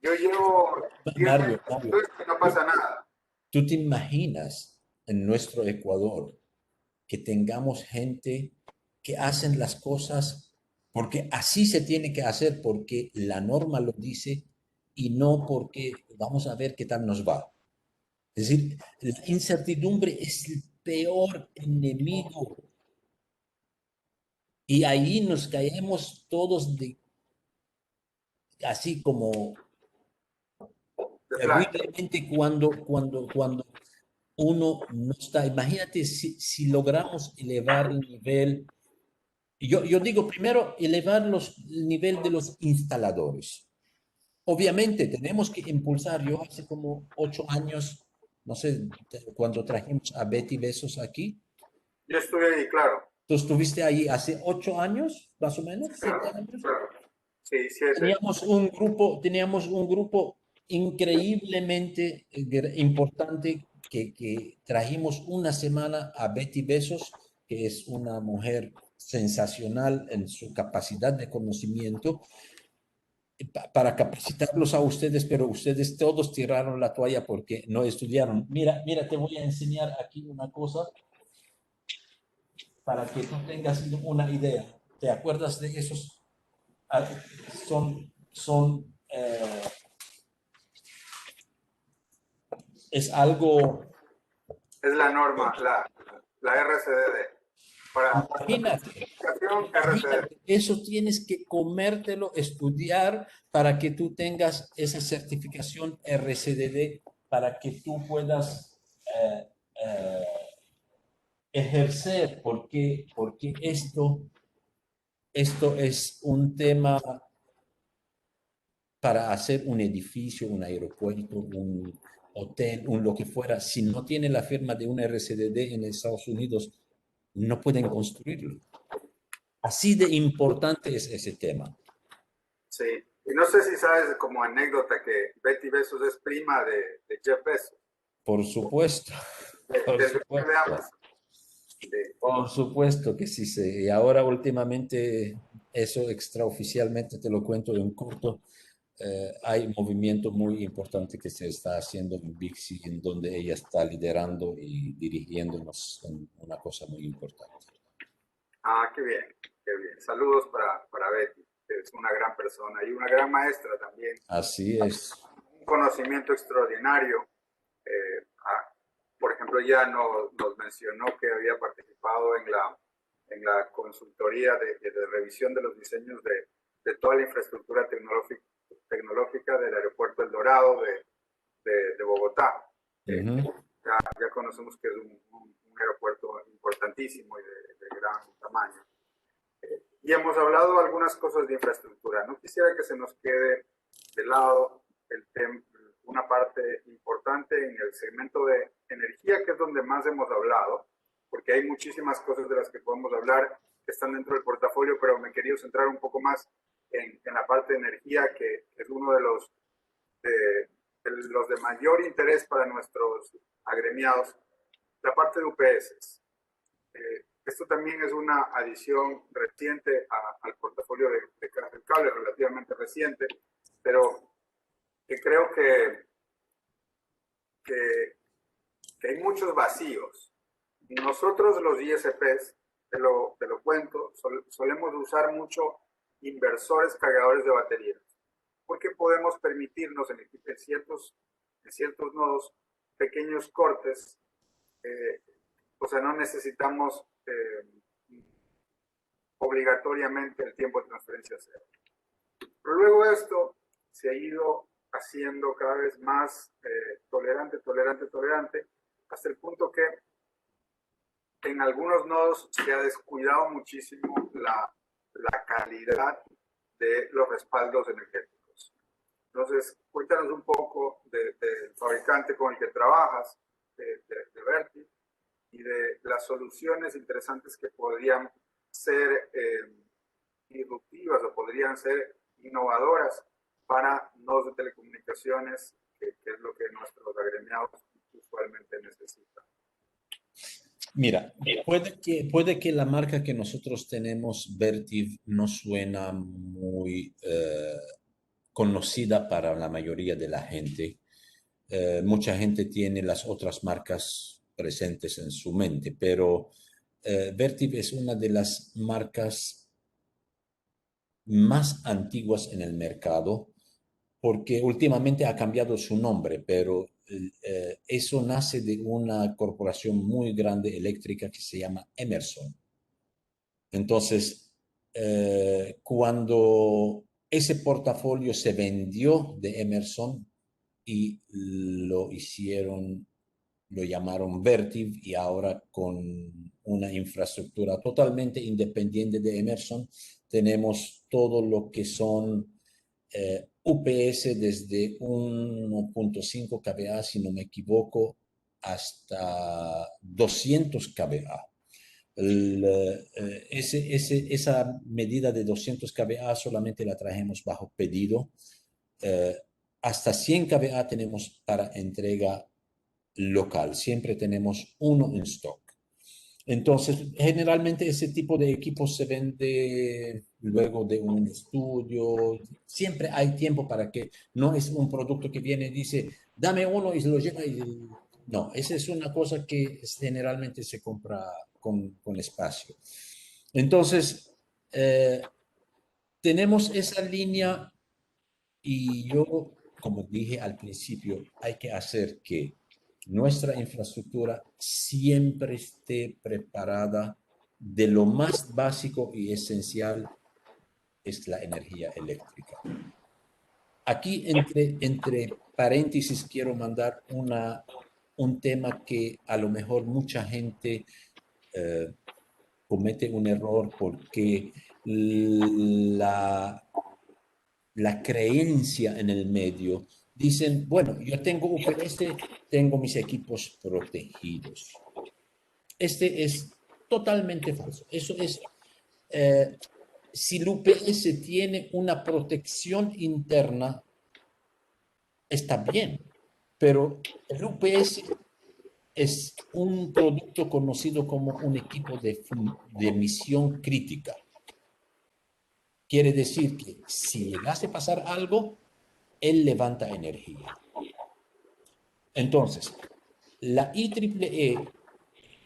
Yo llevo 10 años Mario, y no pasa nada. ¿tú te imaginas en nuestro Ecuador que tengamos gente que hacen las cosas porque así se tiene que hacer, porque la norma lo dice y no porque vamos a ver qué tal nos va? Es decir, la incertidumbre es el peor enemigo y ahí nos caemos todos así como De flash. terriblemente cuando uno no está. Imagínate si logramos elevar el nivel. Yo digo primero, elevar el nivel de los instaladores. Obviamente tenemos que impulsar. Yo hace como 8 años, no sé, cuando trajimos a Betty Besos aquí, Yo estuve ahí, claro. tú estuviste ahí hace 8 años, más o menos, Claro, 7 años. claro. Sí, 7. Teníamos un grupo increíblemente importante que trajimos una semana a Betty Besos, que es una mujer sensacional en su capacidad de conocimiento, para capacitarlos a ustedes, pero ustedes todos tiraron la toalla porque no estudiaron. Mira, te voy a enseñar aquí una cosa para que tú tengas una idea. ¿Te acuerdas de esos? Ah, son es algo, Es la norma, la RCDD. para Imagínate, certificación RCD. imagínate, eso tienes que comértelo, estudiar para que tú tengas esa certificación RCDD, para que tú puedas eh, eh, ejercer, porque esto es un tema para hacer un edificio, un aeropuerto, un hotel, un lo que fuera. Si no tiene la firma de un RCDD en Estados Unidos, no pueden construirlo. Así de importante es ese tema. Sí. Y no sé si sabes como anécdota que Betty Bezos es prima de Jeff Bezos, Por supuesto, por desde de supuesto, ambas. Sí. por supuesto que sí sé. Y ahora últimamente, eso extraoficialmente te lo cuento en corto, hay un movimiento muy importante que se está haciendo en Bixi, en donde ella está liderando y dirigiéndonos en una cosa muy importante. Ah, qué bien, qué bien. Saludos para Betty, que es una gran persona y una gran maestra también. Así es. Un conocimiento extraordinario. Por ejemplo, ya nos mencionó que había participado en la consultoría de revisión de los diseños de toda la infraestructura tecnológica del aeropuerto El Dorado de Bogotá. Ujú. Ya conocemos que es un aeropuerto importantísimo y de gran tamaño. Y hemos hablado algunas cosas de infraestructura. No quisiera que se nos quede de lado una parte importante en el segmento de energía, que es donde más hemos hablado, porque hay muchísimas cosas de las que podemos hablar que están dentro del portafolio, pero me quería centrar un poco más en la parte de energía, que es uno de los de mayor interés para nuestros agremiados, la parte de UPS. Esto también es una adición reciente al portafolio de cable, relativamente reciente, pero que creo que, que hay muchos vacíos. Nosotros los ISPs, te lo cuento, solemos usar mucho inversores cargadores de baterías, porque podemos permitirnos en ciertos nodos pequeños cortes, eh, o sea, no necesitamos obligatoriamente el tiempo de transferencia cero. Pero luego esto se ha ido haciendo cada vez más tolerante, hasta el punto que en algunos nodos se ha descuidado muchísimo la calidad de los respaldos energéticos. Entonces, cuéntanos un poco del fabricante con el que trabajas, de Vertiv, y de las soluciones interesantes que podrían ser disruptivas o podrían ser innovadoras para nodos de telecomunicaciones, que es lo que nuestros agremiados usualmente necesitan. Mira, puede que la marca que nosotros tenemos, Vertiv, no suena muy conocida para la mayoría de la gente. Mucha gente tiene las otras marcas presentes en su mente, pero Vertiv es una de las marcas más antiguas en el mercado porque últimamente ha cambiado su nombre, pero eso nace de una corporación muy grande eléctrica que se llama Emerson. Entonces, cuando ese portafolio se vendió de Emerson y lo llamaron Vertiv y ahora con una infraestructura totalmente independiente de Emerson, tenemos todo lo que son UPS desde 1.5 kVA, si no me equivoco, hasta 200 kVA. Esa medida de 200 kVA solamente la trajemos bajo pedido. Eh, Hasta 100 kVA tenemos para entrega local. Siempre tenemos uno en stock. Entonces, generalmente ese tipo de equipo se vende luego de un estudio. Siempre hay tiempo para que no es un producto que viene y dice, dame uno y se lo lleva. No, esa es una cosa que generalmente se compra con espacio. Entonces, eh, tenemos esa línea y yo, como dije al principio, hay que hacer que nuestra infraestructura siempre esté preparada de lo más básico y esencial es la energía eléctrica. Aquí entre paréntesis quiero mandar un tema que a lo mejor mucha gente eh, comete un error porque la creencia en el medio, dicen, bueno, yo tengo UPS, tengo mis equipos protegidos. Este es totalmente falso. Eso es, eh, si el UPS tiene una protección interna, está bien, pero el UPS es un producto conocido como un equipo de misión crítica. Quiere decir que si llegase a pasar algo, él levanta energía. Entonces, la IEEE,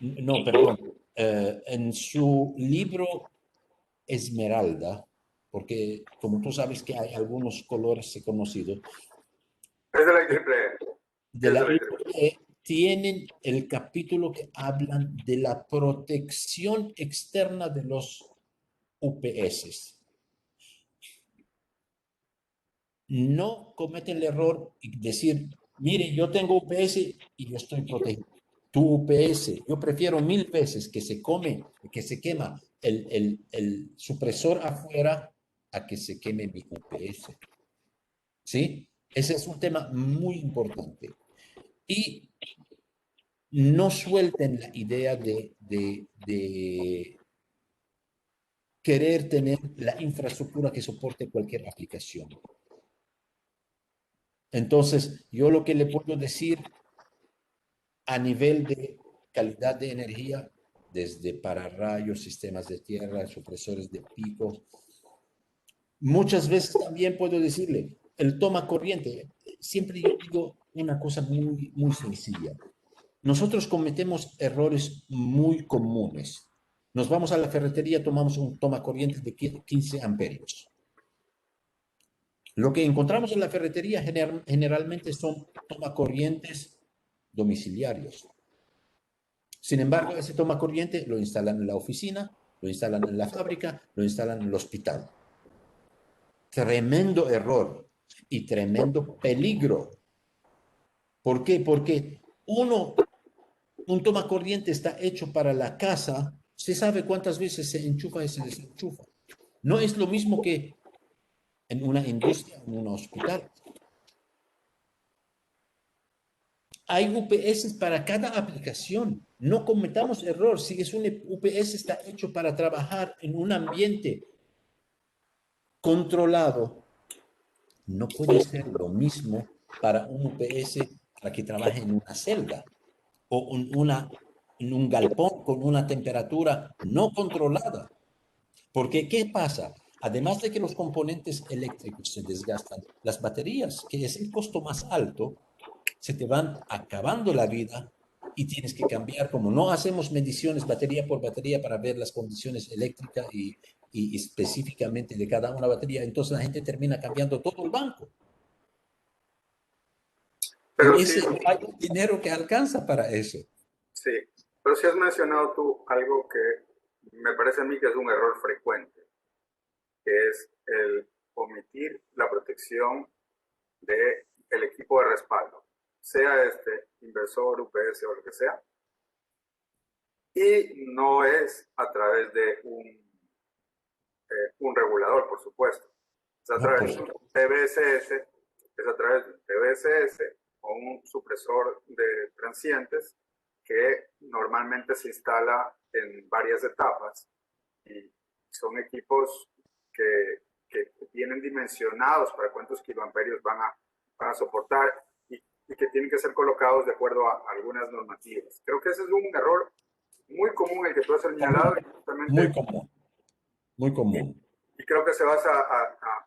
no, perdón, en su libro Esmeralda, porque como tú sabes que hay algunos colores conocidos, Es de la IEEE. de Es de la la IEEE. IEEE tienen el capítulo que hablan de la protección externa de los UPS. No cometen el error y decir, mire, yo tengo UPS y yo estoy protegido. Tu UPS, yo prefiero 1000 veces que se quema el supresor afuera a que se queme mi UPS. ¿Sí? Ese es un tema muy importante. Y no suelten la idea de querer tener la infraestructura que soporte cualquier aplicación. Entonces, yo lo que le puedo decir a nivel de calidad de energía, desde pararrayos, sistemas de tierra, supresores de pico, muchas veces también puedo decirle, el toma corriente, siempre yo digo una cosa muy sencilla. Nosotros cometemos errores muy comunes. Nos vamos a la ferretería, tomamos un toma corriente de 15 amperios. Lo que encontramos en la ferretería generalmente son tomacorrientes domiciliarios. Sin embargo, ese toma corriente lo instalan en la oficina, lo instalan en la fábrica, lo instalan en el hospital. Tremendo error y tremendo peligro. ¿Por qué? Porque un toma corriente está hecho para la casa, se sabe cuántas veces se enchufa y se desenchufa. No es lo mismo que en una industria, en un hospital. Hay UPS para cada aplicación. No cometamos error. Si es un UPS está hecho para trabajar en un ambiente controlado, no puede ser lo mismo para un UPS para que trabaje en una celda o en un galpón con una temperatura no controlada. Porque, ¿qué pasa? Además de que los componentes eléctricos se desgastan, las baterías, que es el costo más alto, se te van acabando la vida y tienes que cambiar. Como no hacemos mediciones batería por batería para ver las condiciones eléctricas y específicamente de cada una batería, entonces la gente termina cambiando todo el banco. Pero Y sí, ese hay dinero que alcanza para eso. sí. Pero sí has mencionado tú algo que me parece a mí que es un error frecuente, que es el omitir la protección del equipo de respaldo, sea este inversor, UPS o lo que sea, y no es a través de un regulador, por supuesto. Es a No, través de un TVSS, es a través de un TVSS o un supresor de transientes que normalmente se instala en varias etapas y son equipos que vienen dimensionados para cuántos kiloamperios van a soportar y que tienen que ser colocados de acuerdo a algunas normativas. Creo que ese es un error muy común el que tú has señalado y muy justamente común, muy común. y creo que se basa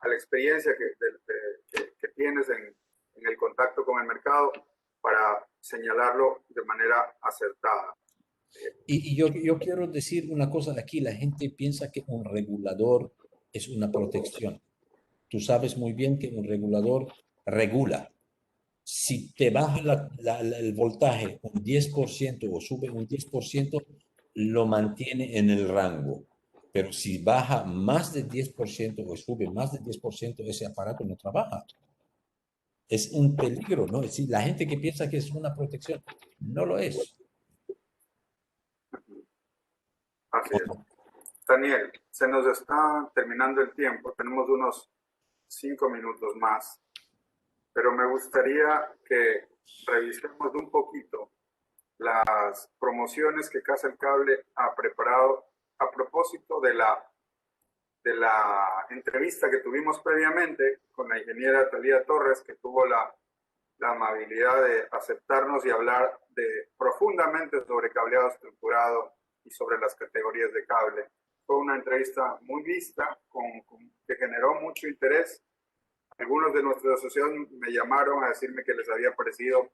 a la experiencia que tienes en el contacto con el mercado para señalarlo de manera acertada. Y yo quiero decir una cosa aquí, la gente piensa que un regulador es una protección. Tú sabes muy bien que un regulador regula. Si te baja el voltaje un 10% o sube un 10%, lo mantiene en el rango. Pero si baja más de 10% o sube más de 10%, ese aparato no trabaja. Es un peligro, ¿no? Es decir, la gente que piensa que es una protección, no lo es. Así es. Daniel, se nos está terminando el tiempo, tenemos unos 5 minutos más, pero me gustaría que revisemos un poquito las promociones que Casa el Cable ha preparado a propósito de la entrevista que tuvimos previamente con la ingeniera Talía Torres, que tuvo la amabilidad de aceptarnos y hablar profundamente sobre cableado estructurado y sobre las categorías de cable. Fue una entrevista muy vista, que generó mucho interés. Algunos de nuestros asociados me llamaron a decirme que les había parecido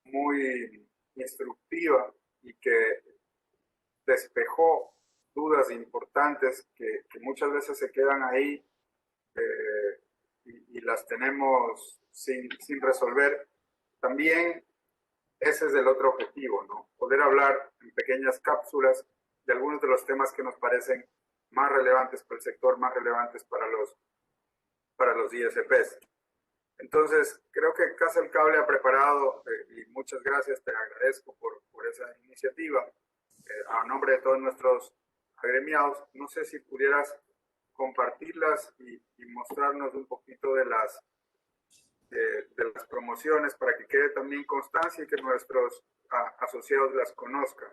muy instructiva y que despejó dudas importantes que muchas veces se quedan ahí y las tenemos sin resolver. También ese es el otro objetivo, ¿no? Poder hablar en pequeñas cápsulas de algunos de los temas que nos parecen más relevantes para el sector, más relevantes para los ISPs. Entonces, creo que Casa el Cable ha preparado, y muchas gracias, te agradezco por esa iniciativa, a nombre de todos nuestros agremiados. No sé si pudieras compartirlas y mostrarnos un poquito de las promociones para que quede también constancia y que nuestros asociados las conozcan.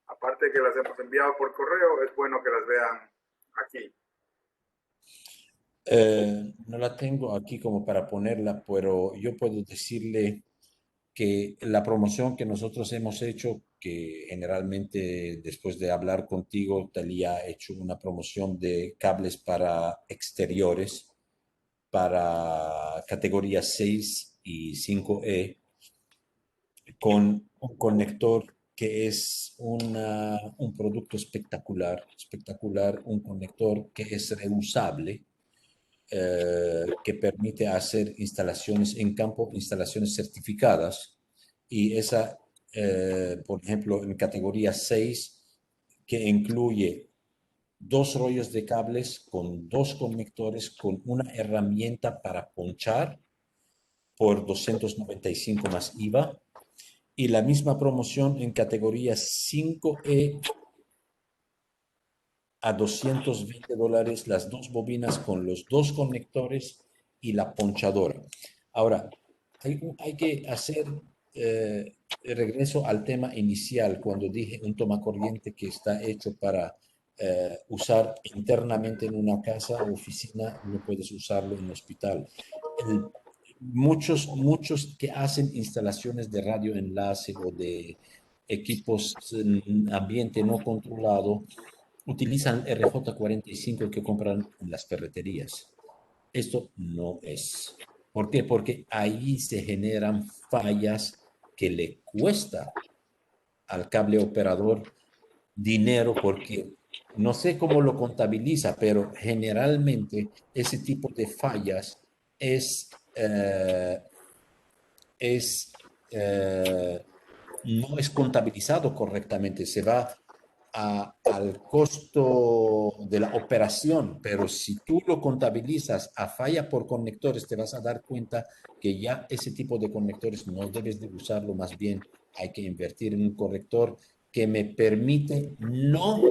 Aparte de que las hemos enviado por correo, es bueno que las vean aquí. No la tengo aquí como para ponerla, pero yo puedo decirle que la promoción que nosotros hemos hecho, que generalmente después de hablar contigo, Talía ha hecho una promoción de cables para exteriores, para categoría 6 y 5E, con un conector que es un producto espectacular, espectacular, un conector que es reusable, que permite hacer instalaciones en campo, instalaciones certificadas, y esa, por ejemplo, en categoría 6, que incluye 2 rollos de cables con 2 conectores, con una herramienta para ponchar por 295 más IVA, y la misma promoción en categoría 5E a $220 las 2 bobinas con los 2 conectores y la ponchadora. Ahora, hay que hacer regreso al tema inicial, cuando dije un tomacorriente que está hecho para usar internamente en una casa o oficina, no puedes usarlo en un hospital. Muchos que hacen instalaciones de radioenlace o de equipos en ambiente no controlado utilizan RJ45 que compran en las ferreterías. Esto no es. ¿Por qué? Porque ahí se generan fallas que le cuesta al cable operador dinero, porque no sé cómo lo contabiliza, pero generalmente ese tipo de fallas es, es no es contabilizado correctamente, se va al costo de la operación, pero si tú lo contabilizas a falla por conectores, te vas a dar cuenta que ya ese tipo de conectores no debes de usarlo, más bien hay que invertir en un corrector que me permite no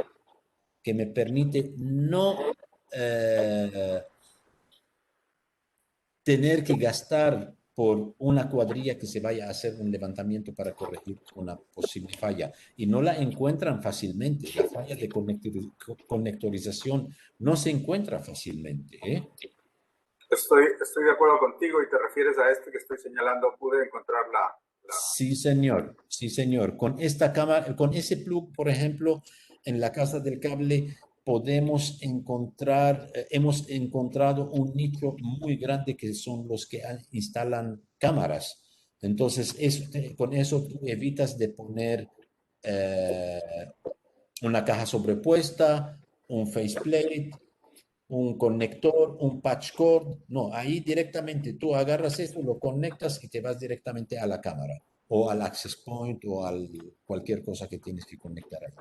tener que gastar por una cuadrilla que se vaya a hacer un levantamiento para corregir una posible falla. Y no la encuentran fácilmente. La falla de conectorización no se encuentra fácilmente, ¿eh? Estoy de acuerdo contigo y te refieres a este que estoy señalando. Pude encontrar Sí, señor. Sí, señor. Con esta cámara, con ese plug, por ejemplo, en la casa del cable podemos encontrar, hemos encontrado un nicho muy grande que son los que instalan cámaras. Entonces, con eso tú evitas de poner eh, una caja sobrepuesta, un faceplate, un conector, un patch cord. No, ahí directamente tú agarras esto, lo conectas y te vas directamente a la cámara o al access point o a cualquier cosa que tienes que conectar ahí.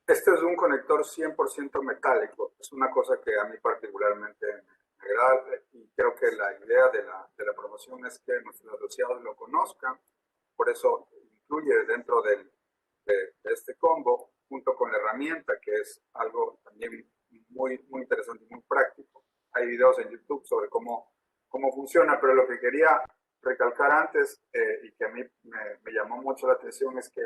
Este es un conector 100% metálico. Es una cosa que a mí particularmente me agrada y creo que la idea de la promoción es que nuestros asociados lo conozcan. Por eso incluye dentro de este combo, junto con la herramienta, que es algo también muy interesante y muy práctico. Hay videos en YouTube sobre cómo funciona, pero lo que quería recalcar antes y que a mí me llamó mucho la atención es que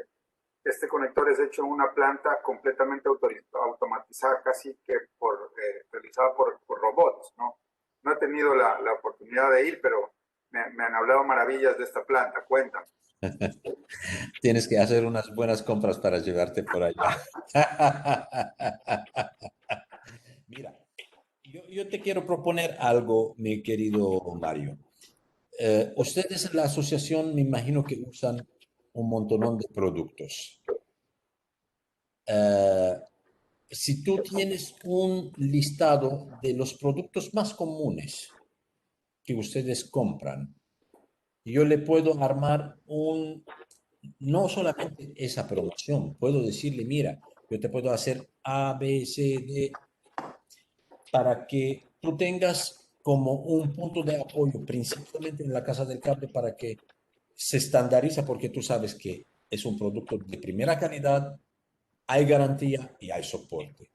este conector es hecho en una planta completamente automatizada, casi que realizada por robots, ¿no? No he tenido la oportunidad de ir, pero me han hablado maravillas de esta planta. Cuéntame. Tienes que hacer unas buenas compras para llevarte por allá. Mira, yo te quiero proponer algo, mi querido Mario. Ustedes en la asociación me imagino que usan un montonón de productos. Eh, si tú tienes un listado de los productos más comunes que ustedes compran, yo le puedo armar no solamente esa promoción, puedo decirle, mira, yo te puedo hacer A, B, C, D, para que tú tengas como un punto de apoyo, principalmente en la Casa del Cable, para que se estandariza, porque tú sabes que es un producto de primera calidad, hay garantía y hay soporte.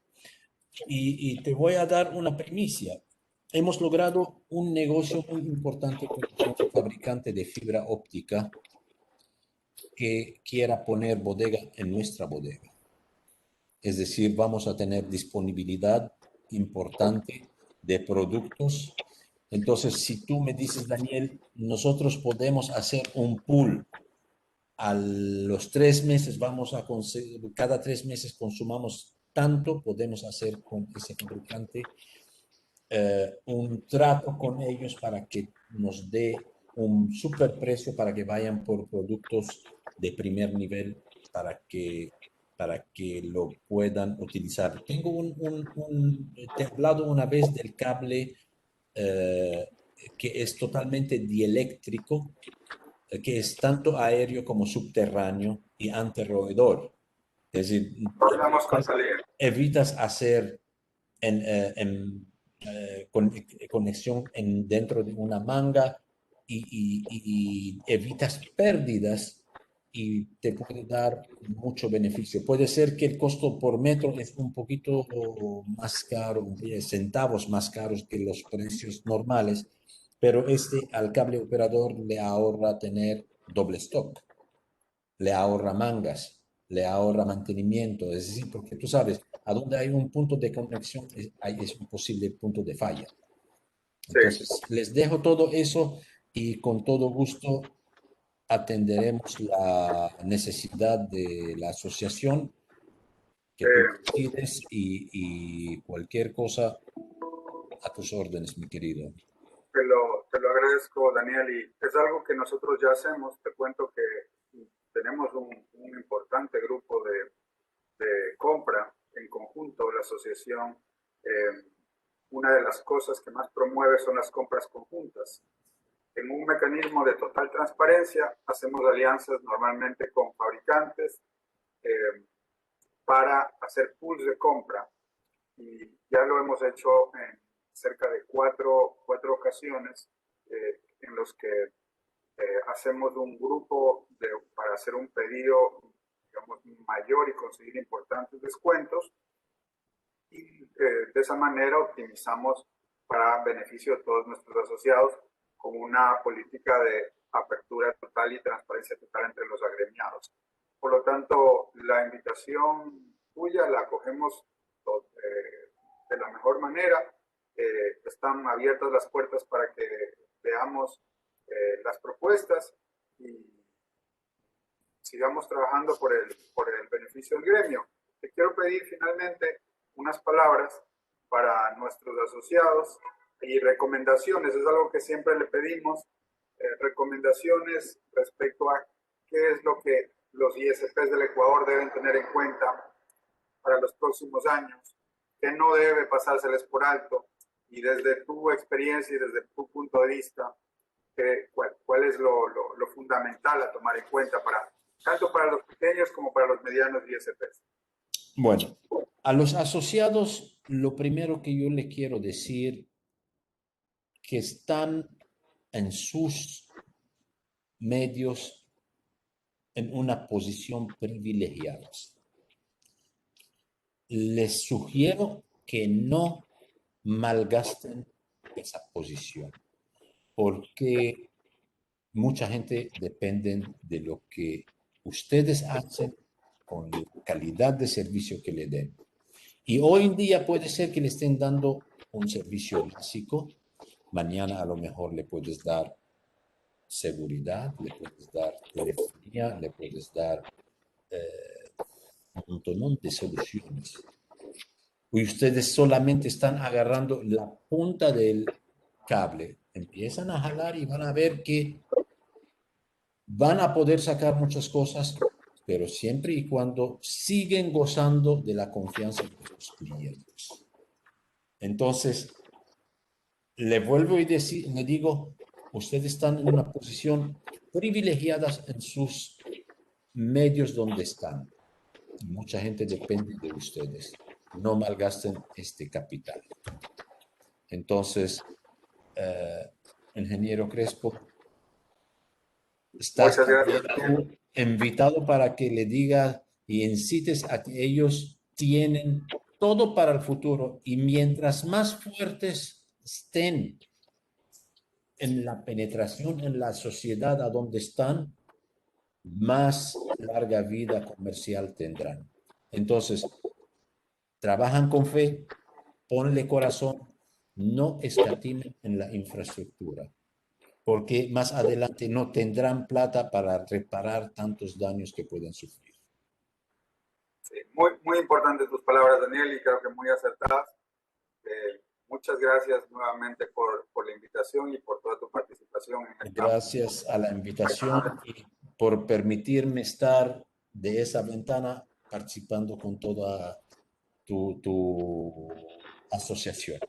Y te voy a dar una primicia. Hemos logrado un negocio muy importante con un fabricante de fibra óptica que quiera poner bodega en nuestra bodega. Es decir, vamos a tener disponibilidad importante de productos. Entonces, si tú me dices, Daniel, nosotros podemos hacer un pool. A los 3 meses vamos a conseguir, cada 3 meses consumamos tanto, podemos hacer con ese fabricante un trato con ellos para que nos dé un super precio para que vayan por productos de primer nivel para que lo puedan utilizar. Te he hablado una vez del cable eh, que es totalmente dieléctrico, que es tanto aéreo como subterráneo y antirroedor. Es decir, Hablamos con Talía. evitas hacer conexión dentro de una manga y evitas pérdidas y te puede dar mucho beneficio. Puede ser que el costo por metro es un poquito más caro, centavos más caros que los precios normales, pero al cable operador le ahorra tener doble stock, le ahorra mangas, le ahorra mantenimiento, es decir, porque tú sabes, a donde hay un punto de conexión es un posible punto de falla. Sí. Entonces, les dejo todo eso y con todo gusto atenderemos la necesidad de la asociación que tú Eh, decides y cualquier cosa a tus órdenes, mi querido. te lo agradezco, Daniel, y es algo que nosotros ya hacemos. Te cuento que tenemos un importante grupo de compra en conjunto, la asociación. Eh, una de las cosas que más promueve son las compras conjuntas. En un mecanismo de total transparencia, hacemos alianzas normalmente con fabricantes para hacer pools de compra y ya lo hemos hecho en cerca de cuatro ocasiones en los que hacemos un grupo para hacer un pedido, digamos, mayor y conseguir importantes descuentos y de esa manera optimizamos para beneficio de todos nuestros asociados con una política de apertura total y transparencia total entre los agremiados. Por lo tanto, la invitación tuya la acogemos de la mejor manera. Están abiertas las puertas para que veamos las propuestas y sigamos trabajando por el beneficio del gremio. Te quiero pedir finalmente unas palabras para nuestros asociados y recomendaciones. Es algo que siempre le pedimos, recomendaciones respecto a qué es lo que los ISPs del Ecuador deben tener en cuenta para los próximos años, qué no debe pasárseles por alto y desde tu experiencia y desde tu punto de vista, cuál es lo fundamental a tomar en cuenta tanto para los pequeños como para los medianos ISPs. Bueno, a los asociados, lo primero que yo le quiero decir que están en sus medios en una posición privilegiada. Les sugiero que no malgasten esa posición, porque mucha gente depende de lo que ustedes hacen con la calidad de servicio que le den. Y hoy en día puede ser que le estén dando un servicio básico, mañana a lo mejor le puedes dar seguridad, le puedes dar telefonía, le puedes dar un montón de soluciones. Y ustedes solamente están agarrando la punta del cable. Empiezan a jalar y van a ver que van a poder sacar muchas cosas, pero siempre y cuando siguen gozando de la confianza de sus clientes. Entonces, le vuelvo y le digo, ustedes están en una posición privilegiada en sus medios donde están. Mucha gente depende de ustedes. No malgasten este capital. Entonces, eh, ingeniero Crespo, estás Muchas gracias, también Daniel. tú invitado para que le digas y incites a que ellos tienen todo para el futuro y mientras más fuertes estén en la penetración en la sociedad a donde están, más larga vida comercial tendrán. Entonces, trabajan con fe, ponle corazón, no escatimen en la infraestructura, porque más adelante no tendrán plata para reparar tantos daños que pueden sufrir. Sí, muy importantes tus palabras, Daniel, y creo que muy acertadas. Muchas gracias nuevamente por la invitación y por toda tu participación en esta. Gracias a la invitación y por permitirme estar de esa ventana participando con toda tu asociación.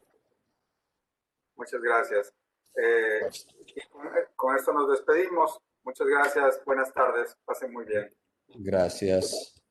Muchas gracias. Y con esto nos despedimos. Muchas gracias. Buenas tardes. Pasen muy bien. Gracias.